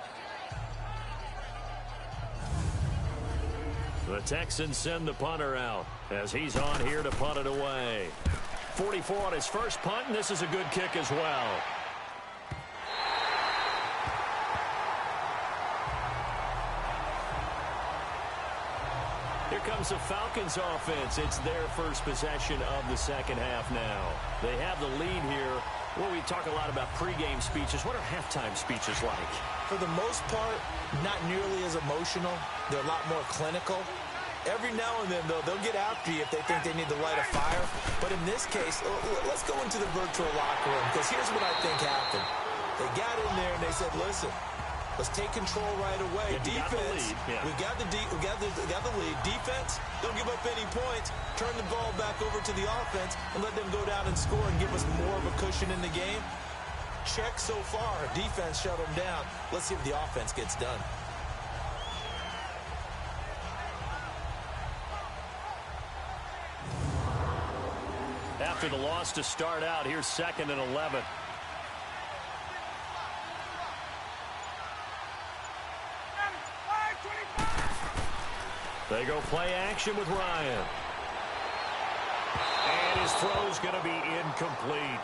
The Texans send the punter out as he's on here to punt it away. 44 on his first punt, and this is a good kick as well. Here comes the Falcons offense. It's their first possession of the second half now. They have the lead here. Well, we talk a lot about pregame speeches. What are halftime speeches like? For the most part, not nearly as emotional. They're a lot more clinical. Every now and then, though, they'll get after you if they think they need to light a fire. But in this case, let's go into the virtual locker room, because here's what I think happened. They got in there and they said, listen, let's take control right away. Defense, we got the lead. Defense, don't give up any points. Turn the ball back over to the offense and let them go down and score and give us more of a cushion in the game. Check so far. Defense shut them down. Let's see if the offense gets done. After the loss to start out, here's 2nd and 11. They go play action with Ryan. And his throw's going to be incomplete.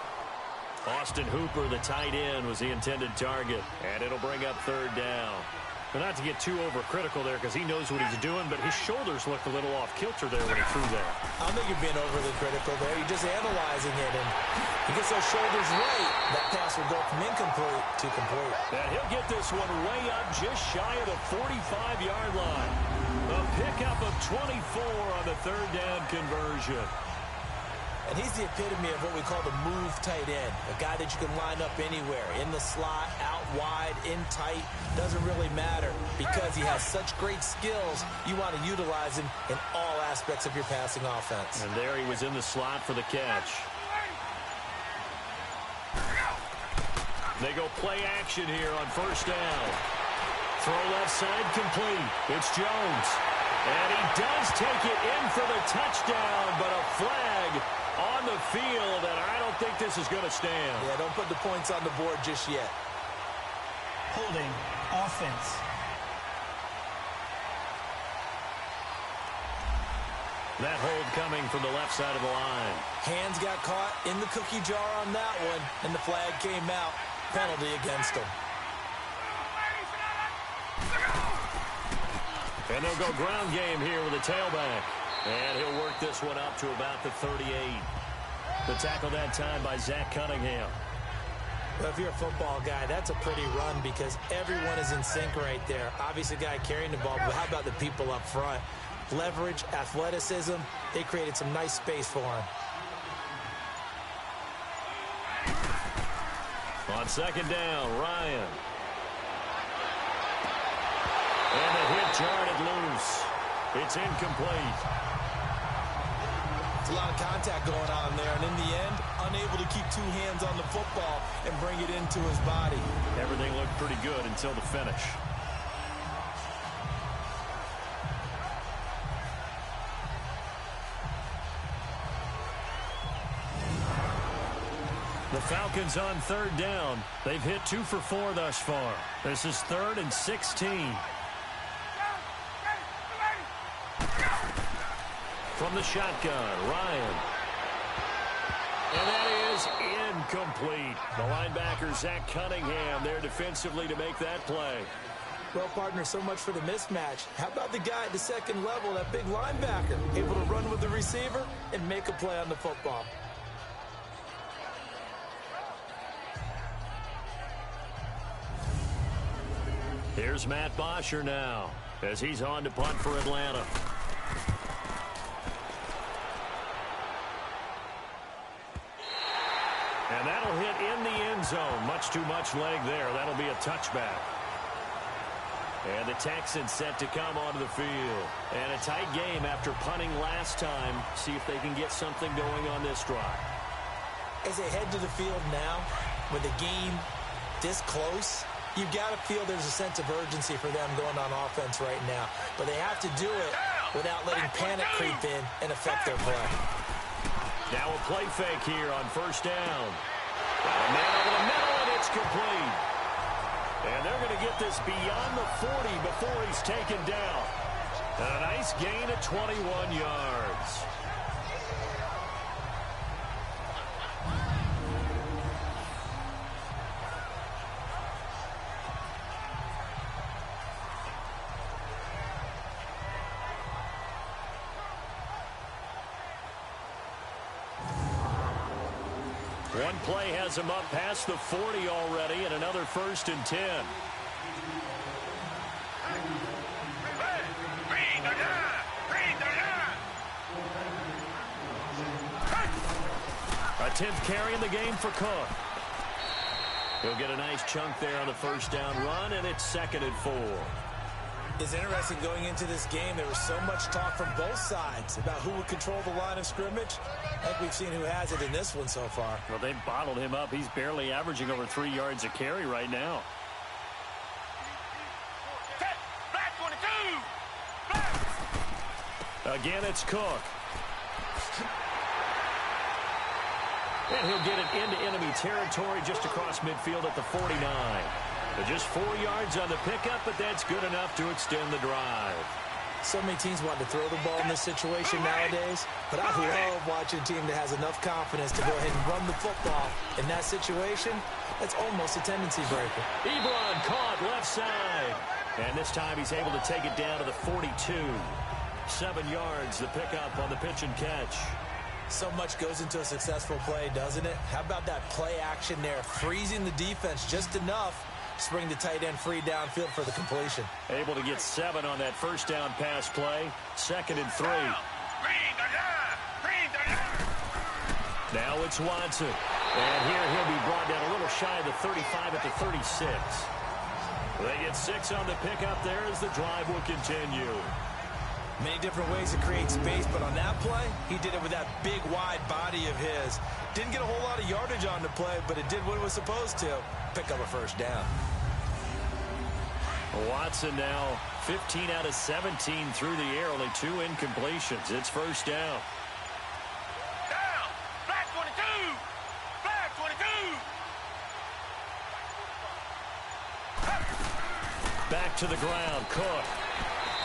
Austin Hooper, the tight end, was the intended target. And it'll bring up 3rd down. But not to get too overcritical there because he knows what he's doing, but his shoulders looked a little off kilter there when he threw that. I don't think you're being overly critical there. You're just analyzing it, and he gets those shoulders right. That pass will go from incomplete to complete. And he'll get this one way up just shy of the 45-yard line. A pickup of 24 on the 3rd down conversion. And he's the epitome of what we call the move tight end. A guy that you can line up anywhere. In the slot, out wide, in tight. Doesn't really matter. Because he has such great skills, you want to utilize him in all aspects of your passing offense. And there he was in the slot for the catch. They go play action here on 1st down. Throw left side complete. It's Jones. And he does take it in for the touchdown, but a flag on the field, and I don't think this is going to stand. Yeah, don't put the points on the board just yet. Holding offense. That hold coming from the left side of the line. Hands got caught in the cookie jar on that one, and the flag came out. Penalty against him. And they'll go ground game here with a tailback. And he'll work this one up to about the 38. The tackle that time by Zach Cunningham. Well, if you're a football guy, that's a pretty run because everyone is in sync right there. Obviously, the guy carrying the ball, but how about the people up front? Leverage, athleticism, they created some nice space for him. On 2nd down, Ryan. And the hit jarred it loose. It's incomplete. It's a lot of contact going on there, and in the end, unable to keep 2 hands on the football and bring it into his body. Everything looked pretty good until the finish. The Falcons on 3rd down. They've hit 2 for 4 thus far. This is 3rd and 16. From the shotgun, Ryan. And that is incomplete. The linebacker, Zach Cunningham, there defensively to make that play. Well, partner, so much for the mismatch. How about the guy at the 2nd level, that big linebacker, able to run with the receiver and make a play on the football? Here's Matt Bosher now as he's on to punt for Atlanta. And that'll hit in the end zone. Much too much leg there. That'll be a touchback. And the Texans set to come onto the field. And a tight game after punting last time. See if they can get something going on this drive. As they head to the field now, with the game this close, You've got to feel there's a sense of urgency for them going on offense right now. But they have to do it without letting panic creep in and affect their play. Now a play fake here on first down. A man over the middle, and it's complete. And they're going to get this beyond the 40 before he's taken down. A nice gain of 21 yards. One play has him up past the 40 already, and another 1st and 10. A 10th carry in the game for Cook. He'll get a nice chunk there on the first down run, and it's 2nd and 4. It's interesting going into this game. There was so much talk from both sides about who would control the line of scrimmage. I think we've seen who has it in this one so far. Well, they've bottled him up. He's barely averaging over 3 yards a carry right now. Again, it's Cook. And he'll get it into enemy territory just across midfield at the 49. But just 4 yards on the pickup, but that's good enough to extend the drive. So many teams want to throw the ball in this situation nowadays, but I love watching a team that has enough confidence to go ahead and run the football. In that situation, that's almost a tendency breaker. Ebron caught left side. And this time he's able to take it down to the 42. 7 yards, the pickup on the pitch and catch. So much goes into a successful play, doesn't it? How about that play action there, freezing the defense just enough to bring the tight end free downfield for the completion. Able to get 7 on that first down pass play. 2nd and 3. Now it's Watson. And here he'll be brought down a little shy of the 35 at the 36. They get 6 on the pickup there as the drive will continue. Many different ways to create space, but on that play, he did it with that big, wide body of his. Didn't get a whole lot of yardage on the play, but it did what it was supposed to. Pick up a first down. Watson now 15 out of 17 through the air, only 2 incompletions. It's first down. Down! Flag 22! Flag 22! Back to the ground, Cook.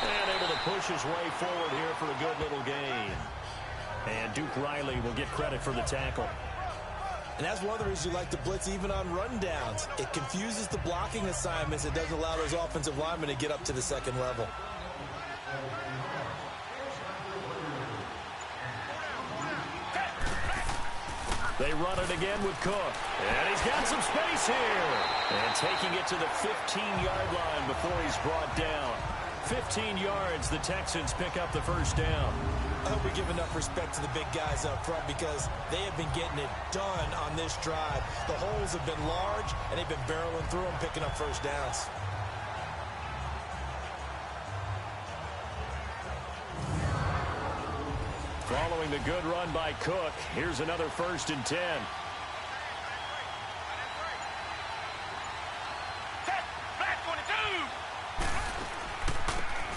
And able to push his way forward here for a good little gain. And Duke Riley will get credit for the tackle. And that's one of the reasons you like to blitz even on rundowns. It confuses the blocking assignments. It doesn't allow those offensive linemen to get up to the second level. They run it again with Cook. And he's got some space here. And taking it to the 15-yard line before he's brought down. 15 yards, the Texans pick up the first down. I hope we give enough respect to the big guys up front because they have been getting it done on this drive. The holes have been large, and they've been barreling through them, picking up first downs. Following the good run by Cook, here's another 1st and 10.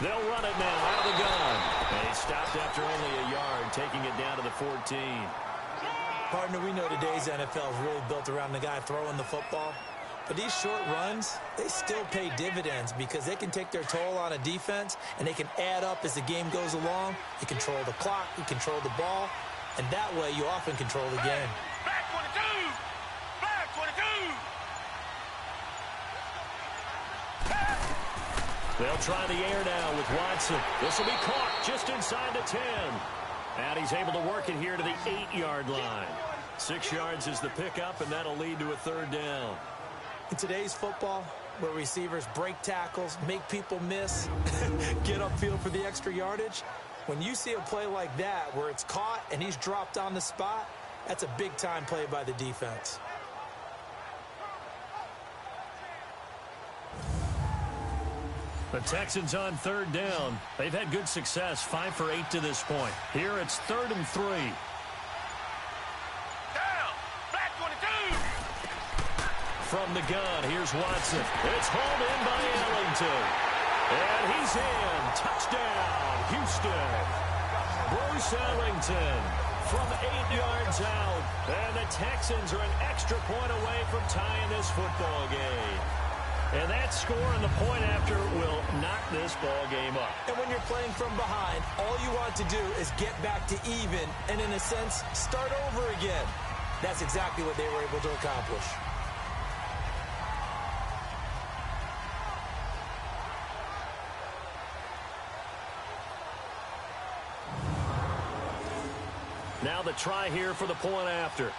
They'll run it now out of the gun. And he stopped after only a yard, taking it down to the 14. Partner, we know today's NFL is really built around the guy throwing the football. But these short runs, they still pay dividends because they can take their toll on a defense and they can add up as the game goes along. You control the clock, you control the ball, and that way you often control the game. Flag 22! Flag 22! They'll try the air now with Watson. This will be caught just inside the 10. And he's able to work it here to the 8-yard line. 6 yards is the pickup, and that'll lead to a 3rd down. In today's football, where receivers break tackles, make people miss, get upfield for the extra yardage, when you see a play like that where it's caught and he's dropped on the spot, that's a big-time play by the defense. The Texans on 3rd down. They've had good success, 5 for 8 to this point. Here it's 3rd and 3. Down! Flag 22! from the gun. Here's Watson. It's hauled in by Ellington. And he's in. Touchdown, Houston. Bruce Ellington from 8 yards out. And the Texans are an extra point away from tying this football game. And that score and the point after will knock this ball game up. And when you're playing from behind, all you want to do is get back to even and, in a sense, start over again. That's exactly what they were able to accomplish. Now the try here for the point after.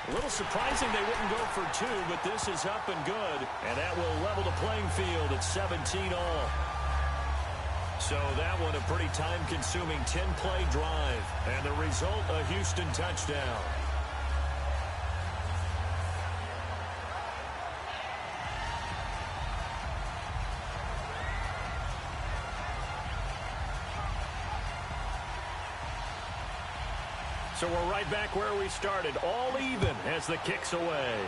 A little surprising they wouldn't go for 2, but this is up and good. And that will level the playing field at 17 all. So that one a pretty time-consuming 10-play drive. And the result, a Houston touchdown. So we're right back where we started, all even as the kick's away.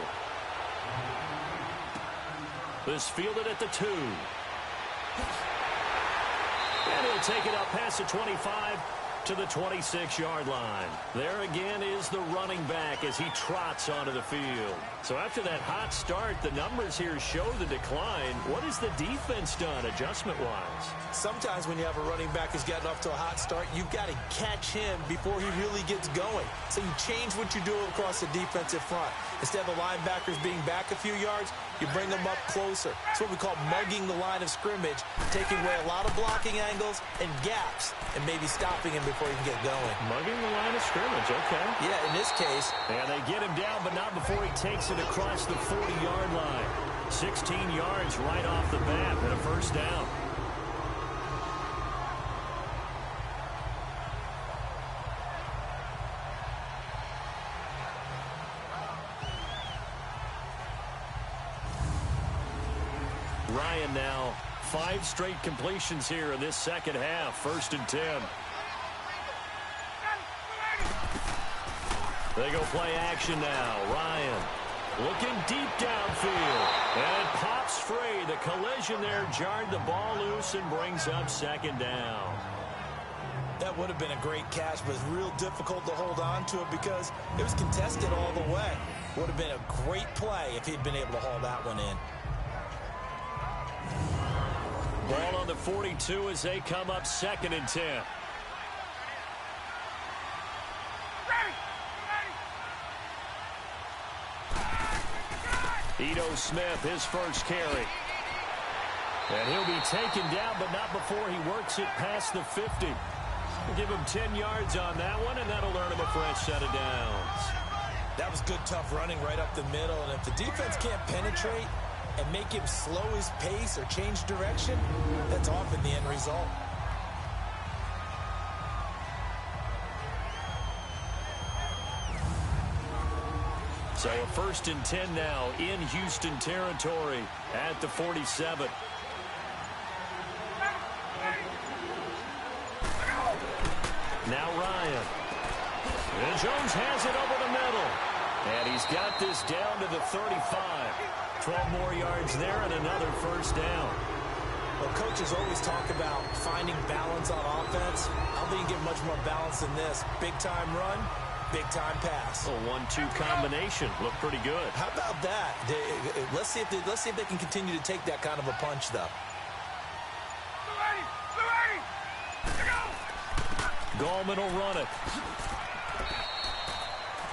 This fielded at the 2. And he'll take it up past the 25 to the 26-yard line. There again is the running back as he trots onto the field. So after that hot start, the numbers here show the decline. What has the defense done adjustment-wise? Sometimes when you have a running back who's gotten off to a hot start, you've got to catch him before he really gets going. So you change what you do across the defensive front. Instead of the linebackers being back a few yards, you bring them up closer. It's what we call mugging the line of scrimmage, taking away a lot of blocking angles and gaps, and maybe stopping him before he can get going. Mugging the line of scrimmage, okay. Yeah, in this case. And they get him down, but not before he takes it across the 40-yard line. 16 yards right off the bat and a first down. Ryan now, 5 straight completions here in this second half. 1st and 10. They go play action now. Ryan looking deep downfield. And pops free. The collision there jarred the ball loose and brings up 2nd down. That would have been a great catch, but it's real difficult to hold on to it because it was contested all the way. Would have been a great play if he'd been able to haul that one in. Ball on the 42 as they come up 2nd and 10. Ito Smith, his first carry. And he'll be taken down, but not before he works it past the 50. We'll give him 10 yards on that one, and that'll earn him a fresh set of downs. That was good, tough running right up the middle. And if the defense can't penetrate and make him slow his pace or change direction, that's often the end result. So a 1st and 10 now in Houston territory at the 47. Now Ryan. And Jones has it over the middle. And he's got this down to the 35. 12 more yards there and another first down. Well, coaches always talk about finding balance on offense. I don't think you get much more balance than this. Big-time run, big-time pass. A 1-2 combination. Looked pretty good. How about that? Let's see if they can continue to take that kind of a punch, though. Gallman will run it.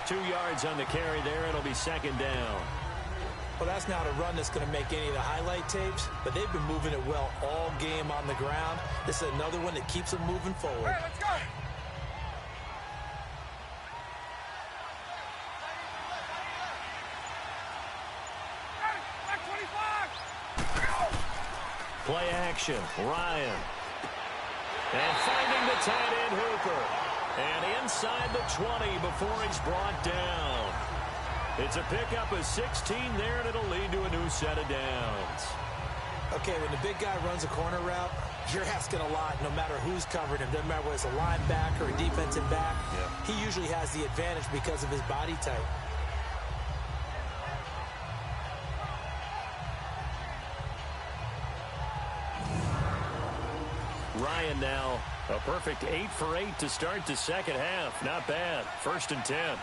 2 yards on the carry there. It'll be 2nd down. Well, that's not a run that's going to make any of the highlight tapes, but they've been moving it well all game on the ground. This is another one that keeps them moving forward. Hey, let's go. Play action. Ryan. And finding the tight end Hooper. And inside the 20 before he's brought down. It's a pickup of 16 there, and it'll lead to a new set of downs. Okay, when the big guy runs a corner route, you're asking a lot no matter who's covering him. Doesn't matter whether it's a linebacker or a defensive back. Yeah. He usually has the advantage because of his body type. Ryan now, a perfect 8 for 8 to start the second half. Not bad. 1st and 10.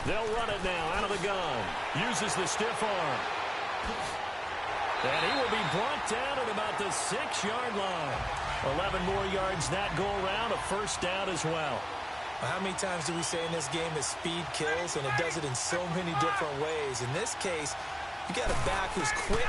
They'll run it now out of the gun. Uses the stiff arm. And he will be brought down at about the 6-yard line. 11 more yards that go around. A 1st down as well. How many times do we say in this game that speed kills, and it does it in so many different ways? In this case, you got a back who's quick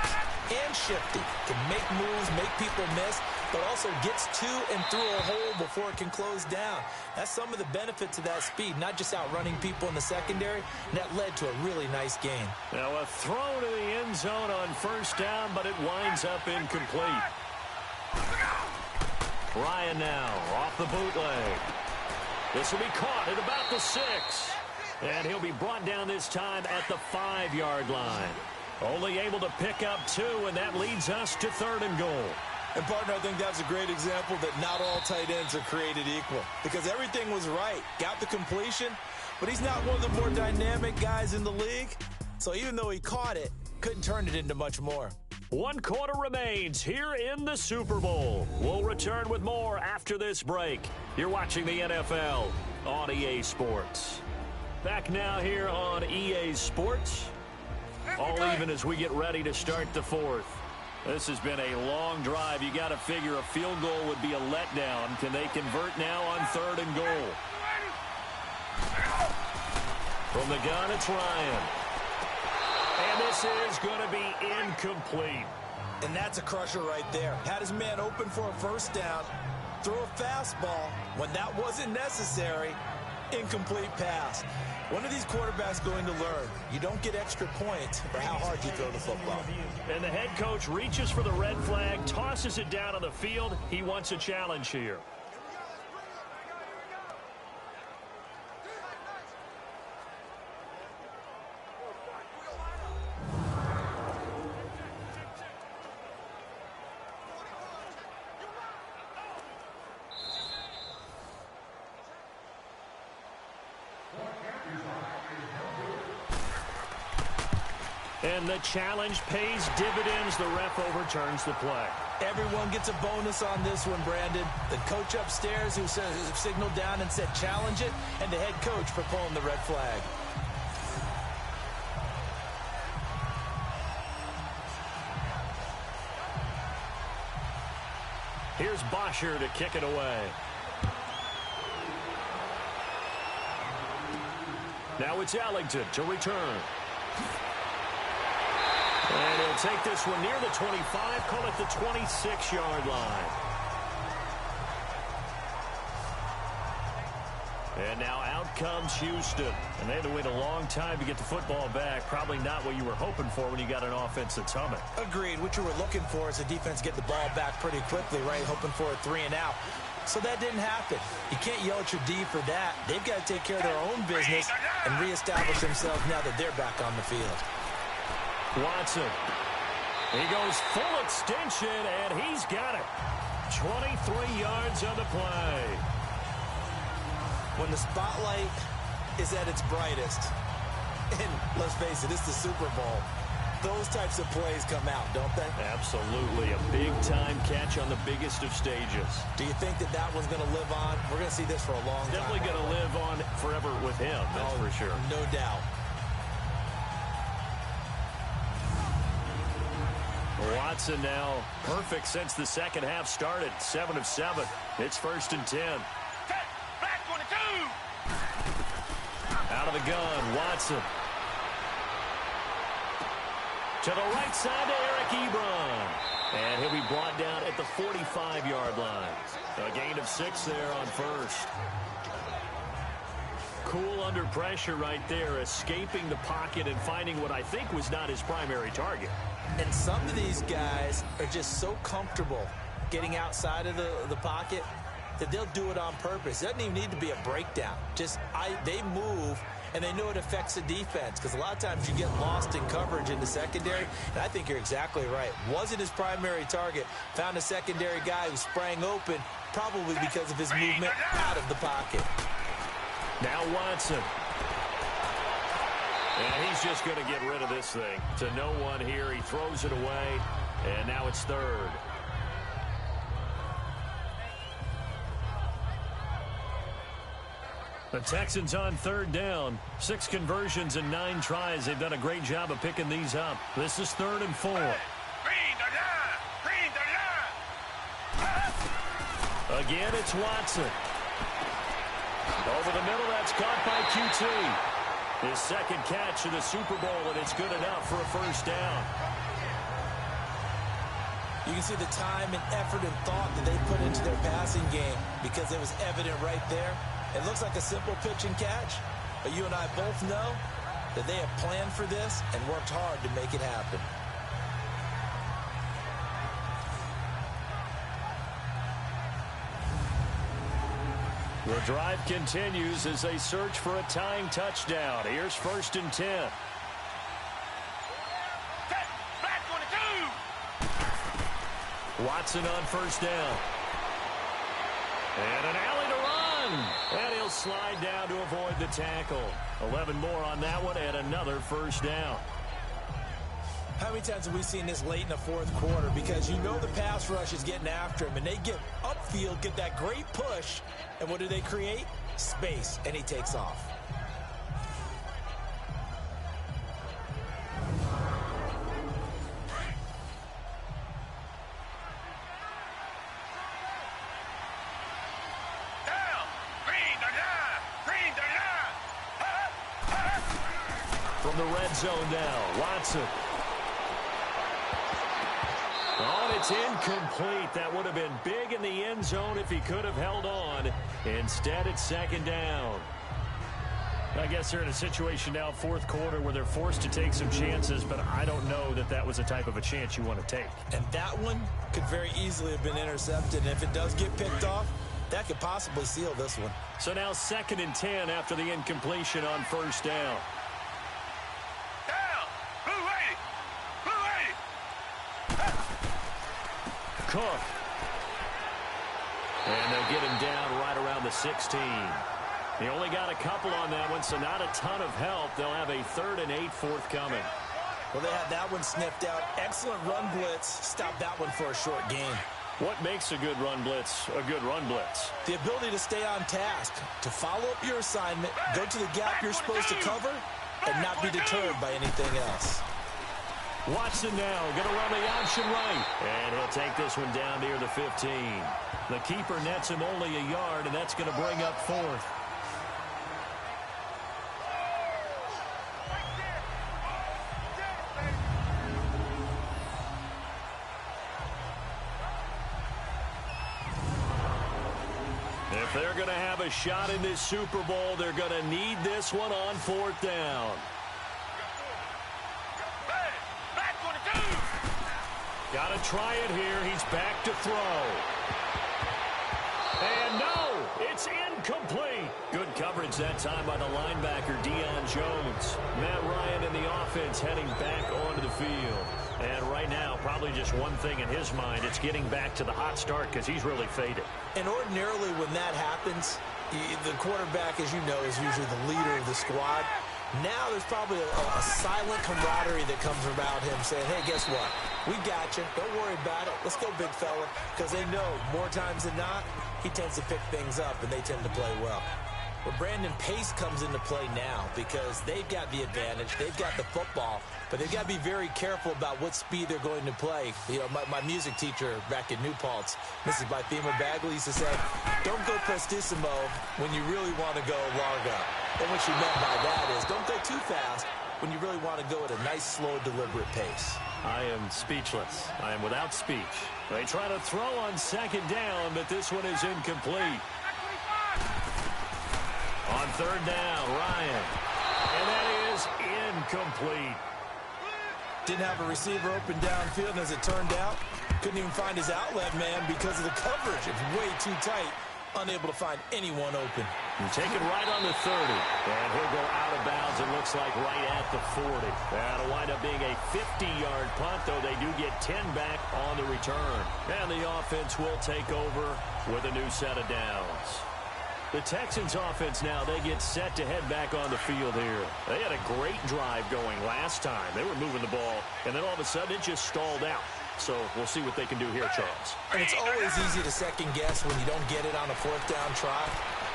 and shifty, can make moves, make people miss, but also gets to and through a hole before it can close down. That's some of the benefits of that speed, not just outrunning people in the secondary, and that led to a really nice gain. Now a throw to the end zone on 1st down, but it winds up incomplete. Ryan now off the bootleg. This will be caught at about the 6. And he'll be brought down this time at the 5-yard line. Only able to pick up 2, and that leads us to 3rd and goal. And, partner, I think that's a great example that not all tight ends are created equal, because everything was right. Got the completion, but he's not one of the more dynamic guys in the league. So even though he caught it, couldn't turn it into much more. 1 quarter remains here in the Super Bowl. We'll return with more after this break. You're watching the NFL on EA Sports. Back now here on EA Sports. All even as we get ready to start the 4th. This has been a long drive. You got to figure a field goal would be a letdown. Can they convert now on 3rd and goal? From the gun, it's Ryan. And this is going to be incomplete. And that's a crusher right there. Had his man open for a 1st down. Throw a fastball when that wasn't necessary. Incomplete pass. When are these quarterbacks going to learn? You don't get extra points for how hard you throw the football. And the head coach reaches for the red flag, tosses it down on the field. He wants a challenge here. And the challenge pays dividends. The ref overturns the play. Everyone gets a bonus on this one, Brandon. The coach upstairs who signaled down and said challenge it, and the head coach for pulling the red flag. Here's Bosher to kick it away. Now it's Ellington to return. And he'll take this one near the 25, call it the 26-yard line. And now out comes Houston. And they had to wait a long time to get the football back. Probably not what you were hoping for when you got an offense that's humming. Agreed. What you were looking for is the defense get the ball back pretty quickly, right? Hoping for a 3 and out. So that didn't happen. You can't yell at your D for that. They've got to take care of their own business and reestablish themselves now that they're back on the field. Watson. He goes full extension, and he's got it. 23 yards on the play. When the spotlight is at its brightest, and let's face it, it's the Super Bowl, those types of plays come out, don't they? Absolutely. A big-time catch on the biggest of stages. Do you think that that one's going to live on? We're going to see this for a long time. Definitely going to live on forever with him, that's for sure. No doubt. Watson now perfect since the second half started. 7 of 7. It's 1st and 10. Back 22. Out of the gun, Watson. To the right side to Eric Ebron. And he'll be brought down at the 45-yard line. A gain of 6 there on 1st. Cool under pressure right there, escaping the pocket and finding what I think was not his primary target. And some of these guys are just so comfortable getting outside of the pocket that they'll do it on purpose. It doesn't even need to be a breakdown. Just they move and they know it affects the defense because a lot of times you get lost in coverage in the secondary, and I think you're exactly right. Wasn't his primary target. Found a secondary guy who sprang open, probably because of his movement out of the pocket. Now Watson. And he's just going to get rid of this thing. To no one here. He throws it away, and now it's third. The Texans on third down. 6 conversions and 9 tries. They've done a great job of picking these up. This is 3rd and 4. Again, it's Watson. Over the middle, that's caught by QT. His second catch of the Super Bowl, and it's good enough for a first down. You can see the time and effort and thought that they put into their passing game because it was evident right there. It looks like a simple pitch and catch, but you and I both know that they have planned for this and worked hard to make it happen. The drive continues as they search for a tying touchdown. Here's 1st and 10. Watson on first down. And an alley to run. And he'll slide down to avoid the tackle. 11 more on that one and another first down. How many times have we seen this late in the 4th quarter? Because you know the pass rush is getting after him, and they get upfield, get that great push, and what do they create? Space, and he takes off. From the red zone now, Watson. Oh, and it's incomplete. That would have been big in the end zone if he could have held on. Instead, it's 2nd down. I guess they're in a situation now, 4th quarter, where they're forced to take some chances, but I don't know that that was the type of a chance you want to take. And that one could very easily have been intercepted. And if it does get picked off, that could possibly seal this one. So now 2nd and 10 after the incompletion on first down. Cook. And they'll get him down right around the 16. He only got a couple on that one, so not a ton of help. They'll have a 3rd and 8 forthcoming. Well, they had that one sniffed out. Excellent run blitz. Stop that one for a short gain. What makes a good run blitz a good run blitz? The ability to stay on task, to follow up your assignment, go to the gap you're supposed to cover, and not be deterred by anything else. Watson now going to run the option right. And he'll take this one down near the 15. The keeper nets him only a yard, and that's going to bring up 4th. If they're going to have a shot in this Super Bowl, they're going to need this one on 4th down. Got to try it here. He's back to throw. And no, it's incomplete. Good coverage that time by the linebacker, Deion Jones. Matt Ryan in the offense heading back onto the field. And right now, probably just one thing in his mind. It's getting back to the hot start because he's really faded. And ordinarily when that happens, the quarterback, as you know, is usually the leader of the squad. Now there's probably a silent camaraderie that comes about him saying, hey, guess what? We got you. Don't worry about it. Let's go, big fella. Because they know more times than not, he tends to pick things up, and they tend to play well. But Brandon, pace comes into play now because they've got the advantage. They've got the football, but they've got to be very careful about what speed they're going to play. You know, my music teacher back in New Paltz, Mrs. Bythema Bagley, used to say, don't go prestissimo when you really want to go largo. And what she meant by that is don't go too fast when you really want to go at a nice, slow, deliberate pace. I am speechless. I am without speech. They try to throw on 2nd down, but this one is incomplete. On 3rd down, Ryan. And that is incomplete. Didn't have a receiver open downfield, and as it turned out, couldn't even find his outlet man because of the coverage. It's way too tight unable to find anyone open. Taken right on the 30, and he'll go out of bounds, it looks like, right at the 40. That'll wind up being a 50-yard punt, though they do get 10 back on the return. And the offense will take over with a new set of downs. The Texans offense now, they get set to head back on the field here. They had a great drive going last time. They were moving the ball, and then all of a sudden it just stalled out. So we'll see what they can do here, Charles. And it's always easy to second guess when you don't get it on a fourth down try.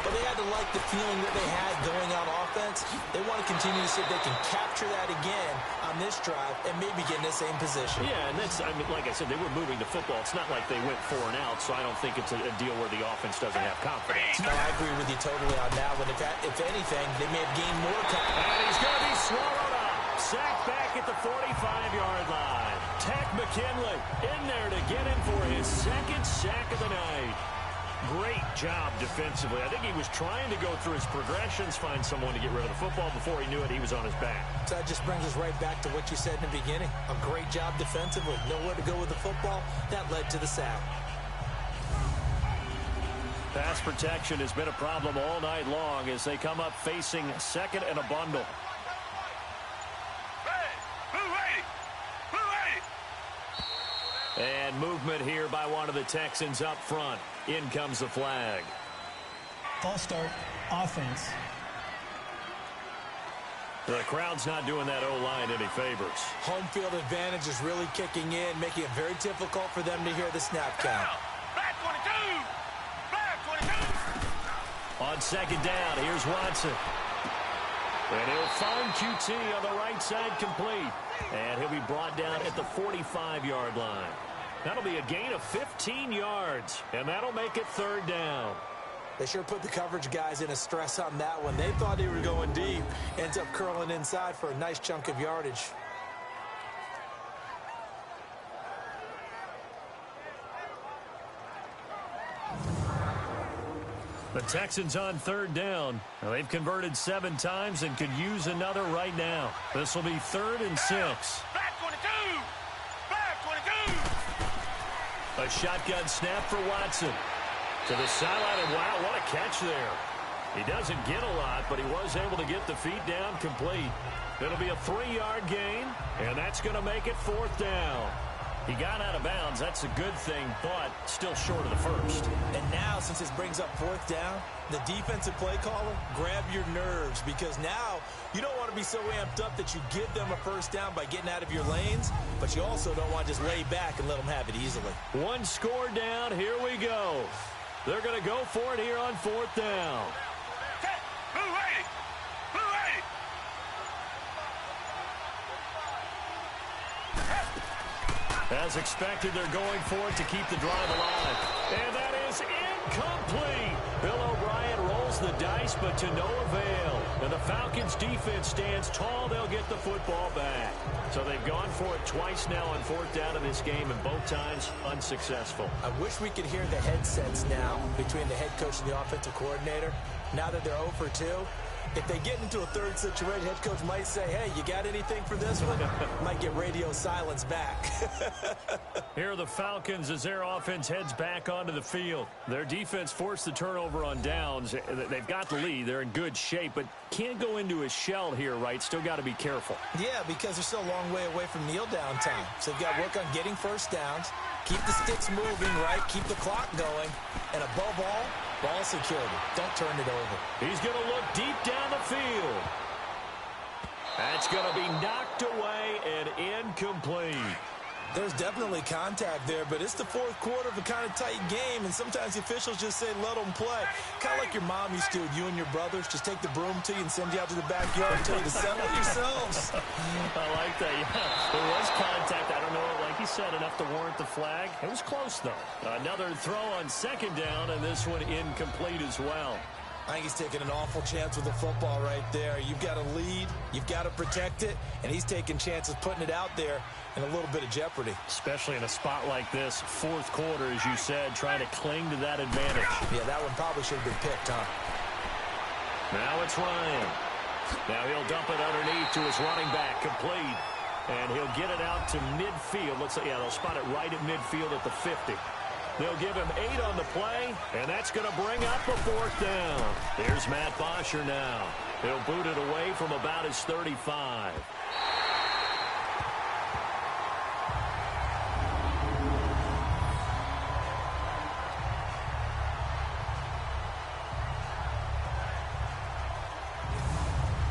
But they had to like the feeling that they had going on offense. They want to continue to see if they can capture that again on this drive and maybe get in the same position. Yeah, and that's, I mean, like I said, they were moving the football. It's not like they went 4 and out, so I don't think it's a deal where the offense doesn't have confidence. No, I agree with you totally on that one. If anything, they may have gained more confidence. And he's going to be swallowed up. Sacked back at the 45-yard line. Tack McKinley in there to get him for his second sack of the night. Great job defensively. I think he was trying to go through his progressions, find someone to get rid of the football. Before he knew it, he was on his back. So that just brings us right back to what you said in the beginning. A great job defensively. Nowhere to go with the football. That led to the sack. Pass protection has been a problem all night long as they come up facing second and a bundle. And movement here by one of the Texans up front. In comes the flag. False start, offense. The crowd's not doing that O-line any favors. Home field advantage is really kicking in, making it very difficult for them to hear the snap count. Flag 22! Flag 22! On second down, here's Watson. And he'll find QT on the right side complete. And he'll be brought down at the 45-yard line. That'll be a gain of 15 yards. And that'll make it third down. They sure put the coverage guys in a stress on that one. They thought they were going deep. Ends up curling inside for a nice chunk of yardage. The Texans on third down. Now, they've converted 7 times and could use another right now. This will be 3rd and 6. Flag 22! Flag 22! A shotgun snap for Watson. To the sideline, and wow, what a catch there. He doesn't get a lot, but he was able to get the feet down complete. It'll be a 3-yard gain, and that's going to make it 4th down. He got out of bounds. That's a good thing, but still short of the first. And now, since this brings up 4th down, the defensive play caller, grab your nerves, because now you don't want to be so amped up that you give them a first down by getting out of your lanes, but you also don't want to just lay back and let them have it easily. One score down. Here we go. They're going to go for it here on 4th down. Blue 80! Blue 80! As expected, they're going for it to keep the drive alive. And that is incomplete. Bill O'Brien rolls the dice, but to no avail. And the Falcons defense stands tall. They'll get the football back. So they've gone for it twice now on 4th down in this game, and both times unsuccessful. I wish we could hear the headsets now between the head coach and the offensive coordinator. Now that they're 0 for 2, if they get into a third situation, head coach might say, hey, you got anything for this one? Might get radio silence back. Here are the Falcons as their offense heads back onto the field. Their defense forced the turnover on downs. They've got the lead. They're in good shape, but can't go into a shell here, right? Still got to be careful. Yeah, because they're still a long way away from kneel down time. So they've got to work on getting first downs, keep the sticks moving, right? Keep the clock going. And above all, ball security. Don't turn it over. He's going to look deep down the field. That's going to be knocked away and incomplete. There's definitely contact there, but it's the 4th quarter of a kind of tight game, and sometimes the officials just say, let them play. Kind of like your mom used to with you and your brothers. Just take the broom to you and send you out to the backyard and tell you to settle yourselves. I like that, yeah. There was contact. I don't know, like he said, enough to warrant the flag. It was close, though. Another throw on 2nd down, and this one incomplete as well. I think he's taking an awful chance with the football right there. You've got to lead, you've got to protect it, and he's taking chances putting it out there in a little bit of jeopardy. Especially in a spot like this, 4th quarter, as you said, trying to cling to that advantage. Yeah, that one probably should have been picked, huh? Now it's Ryan. Now he'll dump it underneath to his running back, complete. And he'll get it out to midfield. Let's say, yeah, they'll spot it right at midfield at the 50. They'll give him 8 on the play, and that's going to bring up a 4th down. There's Matt Bosher now. He'll boot it away from about his 35.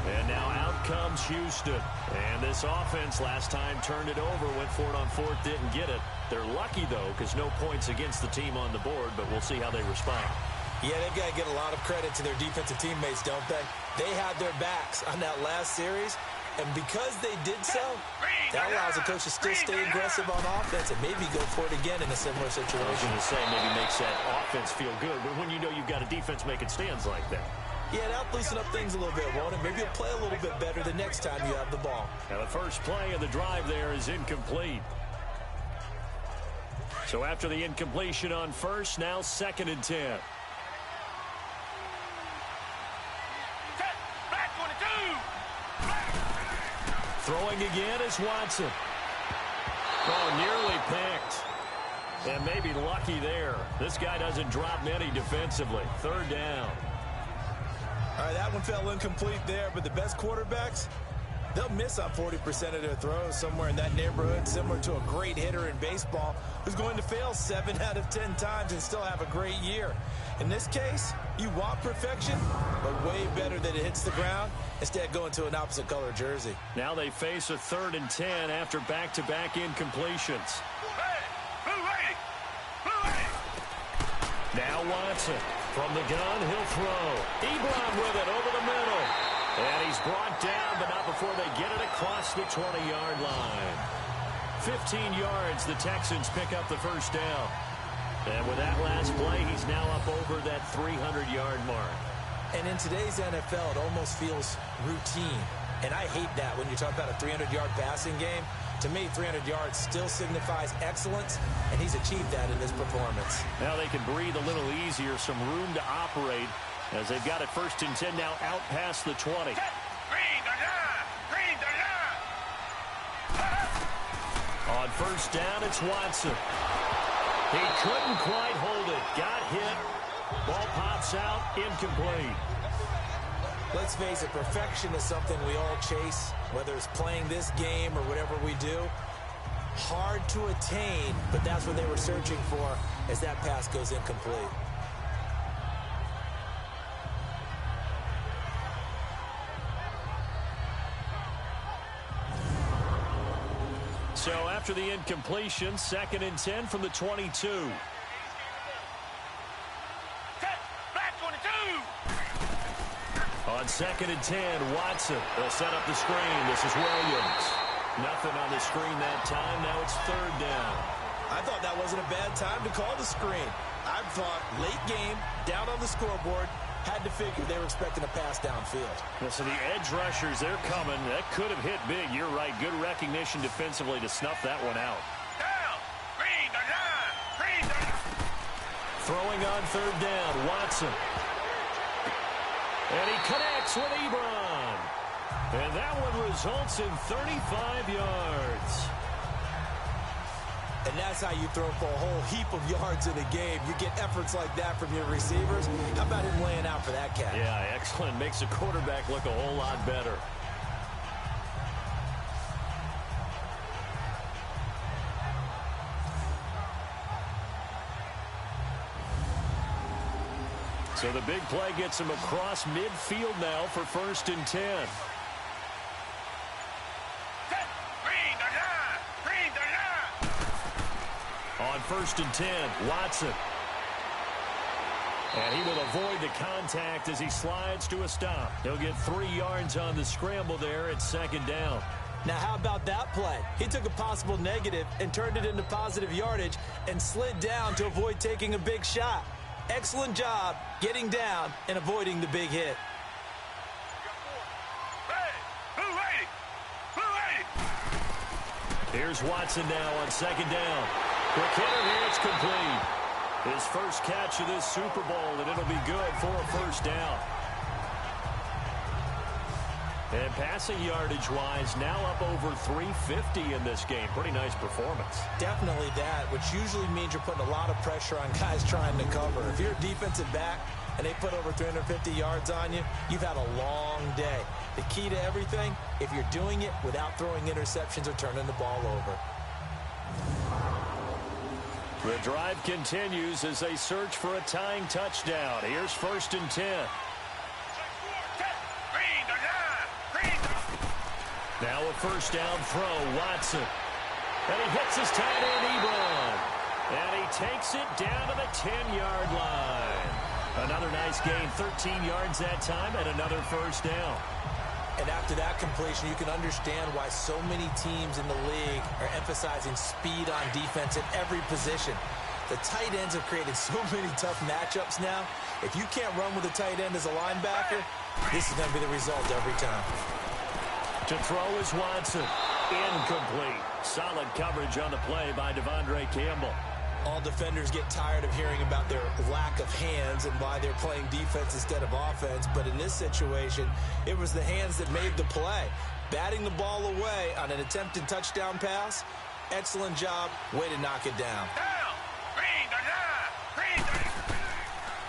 And now out comes Houston. And this offense last time turned it over, went for it on 4th, didn't get it. They're lucky, though, because no points against the team on the board, but we'll see how they respond. Yeah, they've got to get a lot of credit to their defensive teammates, don't they? They had their backs on that last series, and because they did so, that allows the coach to still stay aggressive on offense and maybe go for it again in a similar situation. I was going to say maybe makes that offense feel good, but when you know you've got a defense making stands like that. Yeah, that'll loosen up things a little bit, won't it? Maybe you'll play a little bit better the next time you have the ball. Now the first play of the drive there is incomplete. So after the incompletion on first, now 2nd and 10. Throwing again is Watson. Oh, nearly picked. And maybe lucky there. This guy doesn't drop many defensively. 3rd down. All right, that one fell incomplete there, but the best quarterbacks, they'll miss on 40% of their throws, somewhere in that neighborhood, similar to a great hitter in baseball who's going to fail 7 out of 10 times and still have a great year. In this case, you want perfection, but way better that it hits the ground instead going to an opposite color jersey. Now they face a 3rd and 10 after back-to-back incompletions. Now Watson. From the gun, he'll throw. Ebron with it over the middle. And he's brought down, but not before they get it across the 20-yard line. 15 yards, the Texans pick up the first down. And with that last play, he's now up over that 300-yard mark. And in today's NFL, it almost feels routine. And I hate that when you talk about a 300-yard passing game. To me, 300 yards still signifies excellence, and he's achieved that in his performance. Now they can breathe a little easier, some room to operate as they've got it 1st and 10 now out past the 20. On 1st down, it's Watson. He couldn't quite hold it. Got hit. Ball pops out, incomplete. Let's face it, perfection is something we all chase, whether it's playing this game or whatever we do. Hard to attain, but that's what they were searching for as that pass goes incomplete. So after the incompletion, 2nd and 10 from the 22. On 2nd and 10, Watson. They'll set up the screen. This is Williams. Nothing on the screen that time. Now it's 3rd down. I thought that wasn't a bad time to call the screen. I thought late game, down on the scoreboard, had to figure they were expecting a pass downfield. So the edge rushers, they're coming. That could have hit big. You're right. Good recognition defensively to snuff that one out. Throwing on 3rd down, Watson. And he connects with Ebron. And that one results in 35 yards. And that's how you throw for a whole heap of yards in a game. You get efforts like that from your receivers. How about him laying out for that catch? Yeah, excellent. Makes the quarterback look a whole lot better. So the big play gets him across midfield now for 1st and 10. On 1st and 10, Watson. And he will avoid the contact as he slides to a stop. He'll get 3 yards on the scramble there at 2nd down. Now, how about that play? He took a possible negative and turned it into positive yardage and slid down to avoid taking a big shot. Excellent job getting down and avoiding the big hit. Here's Watson now on 2nd down. Quick hitter here, it's complete. His first catch of this Super Bowl, and it'll be good for a 1st down. And passing yardage-wise, now up over 350 in this game. Pretty nice performance. Definitely that, which usually means you're putting a lot of pressure on guys trying to cover. If you're a defensive back and they put over 350 yards on you, you've had a long day. The key to everything, if you're doing it without throwing interceptions or turning the ball over. The drive continues as they search for a tying touchdown. Here's 1st and 10. Now a first down throw, Watson. And he hits his tight end, Ebron. And he takes it down to the 10-yard line. Another nice gain, 13 yards that time, and another first down. And after that completion, you can understand why so many teams in the league are emphasizing speed on defense at every position. The tight ends have created so many tough matchups now. If you can't run with a tight end as a linebacker, this is going to be the result every time. To throw is Watson. Incomplete. Solid coverage on the play by Devondre Campbell. All defenders get tired of hearing about their lack of hands and why they're playing defense instead of offense. But in this situation, it was the hands that made the play. Batting the ball away on an attempted touchdown pass. Excellent job. Way to knock it down.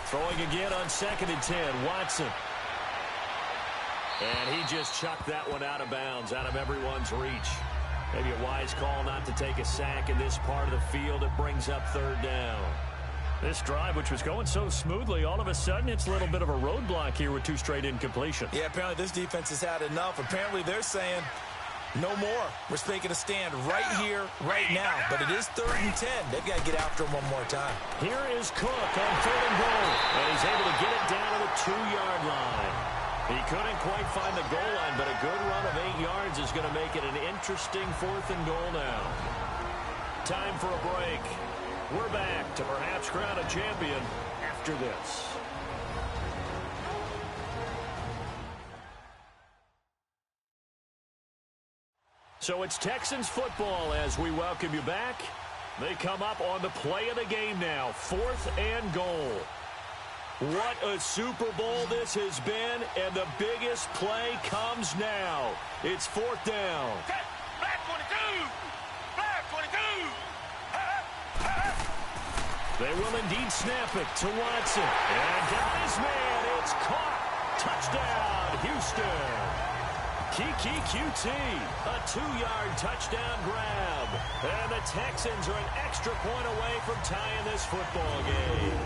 Throwing again on 2nd and 10. Watson. And he just chucked that one out of bounds, out of everyone's reach. Maybe a wise call not to take a sack in this part of the field. It brings up 3rd down. This drive, which was going so smoothly, all of a sudden it's a little bit of a roadblock here with 2 straight incompletions. Yeah, apparently this defense has had enough. Apparently they're saying no more. We're making a stand right here, right now. But it is 3rd and 10. They've got to get after him one more time. Here is Cook on 3rd and goal. And he's able to get it down to the 2-yard line. He couldn't quite find the goal line, but a good run of 8 yards is going to make it an interesting 4th and goal now. Time for a break. We're back to perhaps crown a champion after this. So it's Texans football as we welcome you back. They come up on the play of the game now, 4th and goal. What a Super Bowl this has been, and the biggest play comes now. It's 4th down. Black 22! Black 22! They will indeed snap it to Watson. And down his man, it's caught. Touchdown, Houston. Kiki QT, a 2-yard touchdown grab. And the Texans are an extra point away from tying this football game.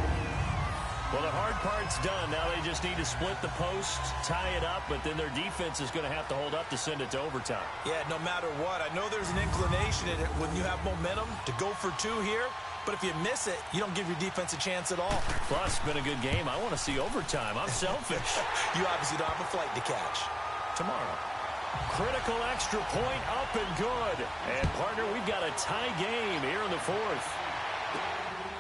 Well, the hard part's done. Now they just need to split the post, tie it up, but then their defense is going to have to hold up to send it to overtime. Yeah, no matter what. I know there's an inclination in it when you have momentum to go for 2 here, but if you miss it, you don't give your defense a chance at all. Plus, been a good game. I want to see overtime. I'm selfish. You obviously don't have a flight to catch. Tomorrow. Critical extra point up and good. And, partner, we've got a tie game here in the 4th.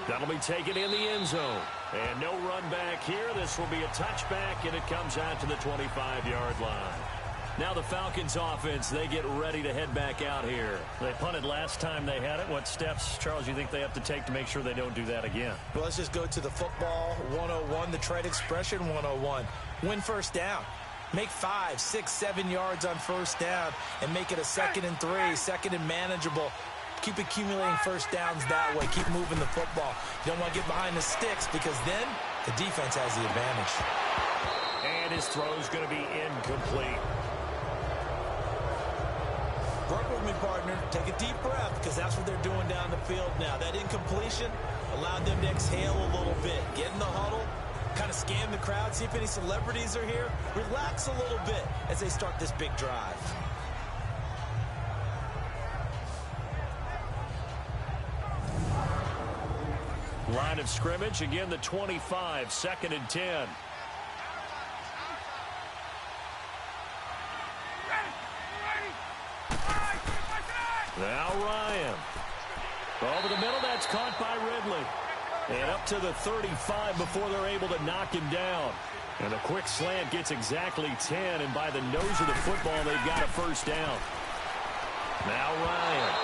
That'll be taken in the end zone. And no run back here. This will be a touchback, and it comes out to the 25-yard line. Now the Falcons offense, they get ready to head back out here. They punted last time they had it. What steps, Charles, you think they have to take to make sure they don't do that again? Well, let's just go to the football 101, the trade expression 101. Win first down. Make 5, 6, 7 yards on first down and make it a 2nd and 3, 2nd and manageable. Keep accumulating first downs that way. Keep moving the football. You don't want to get behind the sticks because then the defense has the advantage. And his throw is going to be incomplete. Work with me, partner. Take a deep breath because that's what they're doing down the field now. That incompletion allowed them to exhale a little bit. Get in the huddle, kind of scan the crowd, see if any celebrities are here. Relax a little bit as they start this big drive. Line of scrimmage, again the 25, 2nd and 10. Now Ryan. Over the middle, that's caught by Ridley. And up to the 35 before they're able to knock him down. And a quick slant gets exactly 10, and by the nose of the football, they've got a first down. Now Ryan.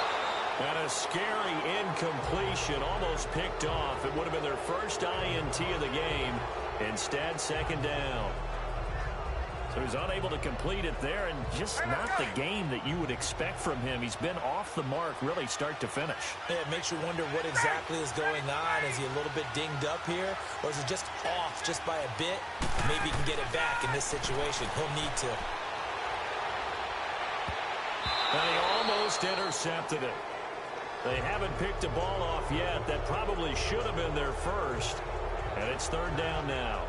And a scary incompletion, almost picked off. It would have been their first INT of the game. Instead, 2nd down. So he's unable to complete it there, and just not the game that you would expect from him. He's been off the mark really start to finish. Yeah, it makes you wonder what exactly is going on. Is he a little bit dinged up here, or is it just off just by a bit? Maybe he can get it back in this situation. He'll need to. And he almost intercepted it. They haven't picked a ball off yet. That probably should have been their first. And it's third down now.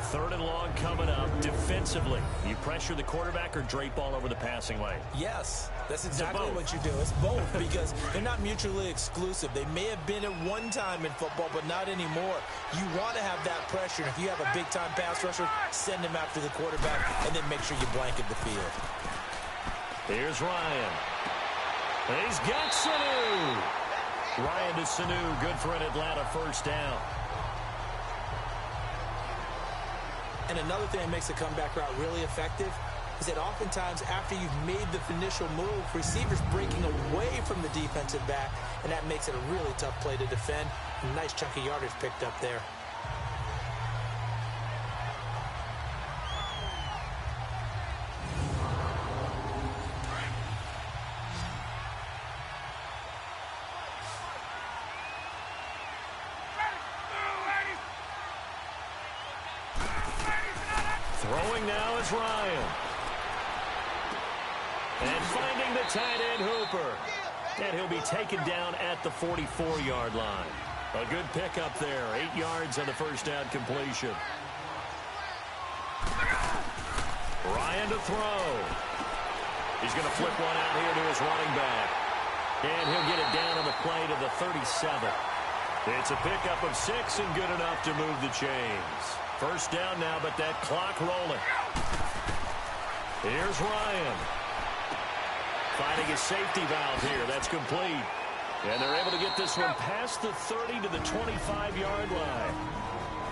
Third and long coming up. Defensively, you pressure the quarterback or drape all over the passing lane? Yes, that's exactly what you do. It's both because they're not mutually exclusive. They may have been at one time in football, but not anymore. You want to have that pressure. And if you have a big-time pass rusher, send him after the quarterback and then make sure you blanket the field. Here's Ryan. He's got Sanu. Ryan to Sanu. Good for an Atlanta first down. And another thing that makes the comeback route really effective is that oftentimes after you've made the initial move, receivers breaking away from the defensive back, and that makes it a really tough play to defend. A nice chunk of yardage picked up there. Throwing now is Ryan. And finding the tight end Hooper. And he'll be taken down at the 44-yard line. A good pickup there. 8 yards on the first down completion. Ryan to throw. He's going to flip one out here to his running back. And he'll get it down on the play to the 37. It's a pickup of 6 and good enough to move the chains. First down now, but that clock rolling. Here's Ryan. Finding his safety valve here. That's complete. And they're able to get this one past the 30 to the 25-yard line.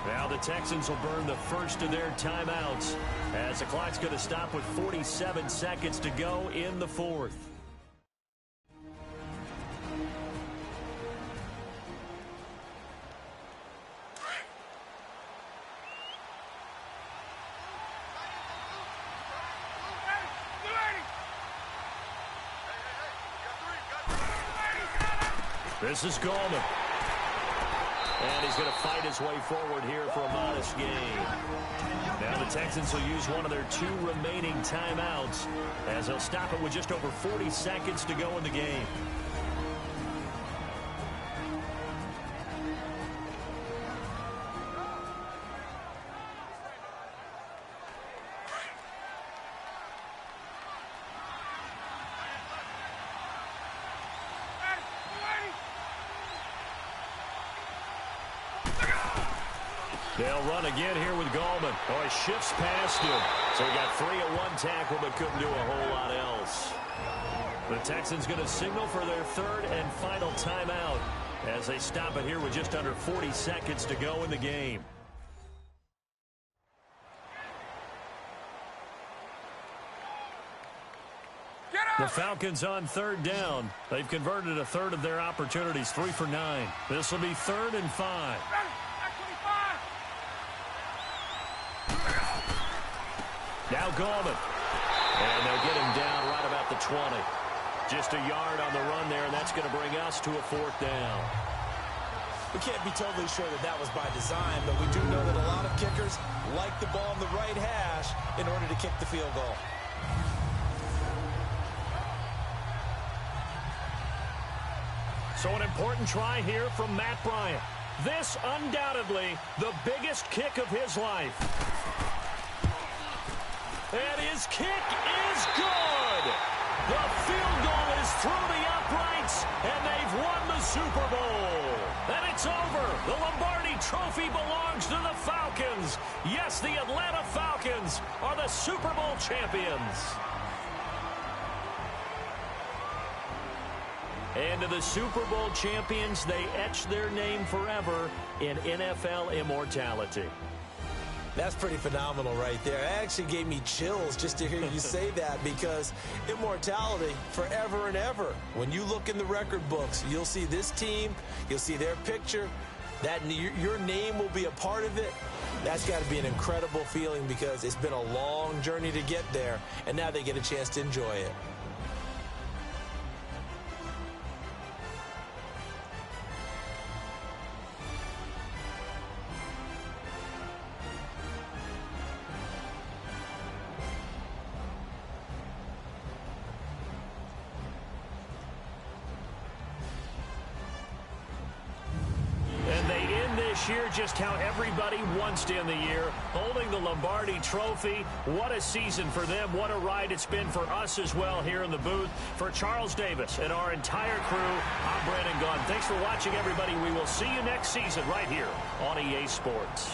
Now the Texans will burn the first of their timeouts as the clock's going to stop with 47 seconds to go in the fourth. This is Gallman. And he's going to fight his way forward here for a modest gain. Now the Texans will use one of their 2 remaining timeouts as they'll stop it with just over 40 seconds to go in the game. They'll run again here with Gallman. Oh, he shifts past him. So he got 3 at one tackle, but couldn't do a whole lot else. The Texans going to signal for their third and final timeout as they stop it here with just under 40 seconds to go in the game. The Falcons on third down. They've converted a third of their opportunities, 3 for 9. This will be 3rd and 5. Now Gallman. And they'll get him down right about the 20. Just a yard on the run there, and that's going to bring us to a 4th down. We can't be totally sure that that was by design, but we do know that a lot of kickers like the ball in the right hash in order to kick the field goal. So an important try here from Matt Bryant. This undoubtedly the biggest kick of his life. And his kick is good. The field goal is through the uprights, and they've won the Super Bowl. And it's over. The Lombardi Trophy belongs to the Falcons. Yes, the Atlanta Falcons are the Super Bowl champions. And to the Super Bowl champions, they etch their name forever in NFL immortality. That's pretty phenomenal right there. It actually gave me chills just to hear you say that, because immortality forever and ever. When you look in the record books, you'll see this team, you'll see their picture, that your name will be a part of it. That's got to be an incredible feeling because it's been a long journey to get there, and now they get a chance to enjoy it. Year just how everybody wants to end the year, holding the Lombardi Trophy. What a season for them. What a ride it's been for us as well here in the booth. For Charles Davis and our entire crew, I'm Brandon Gunn. Thanks for watching, everybody. We will see you next season right here on EA Sports.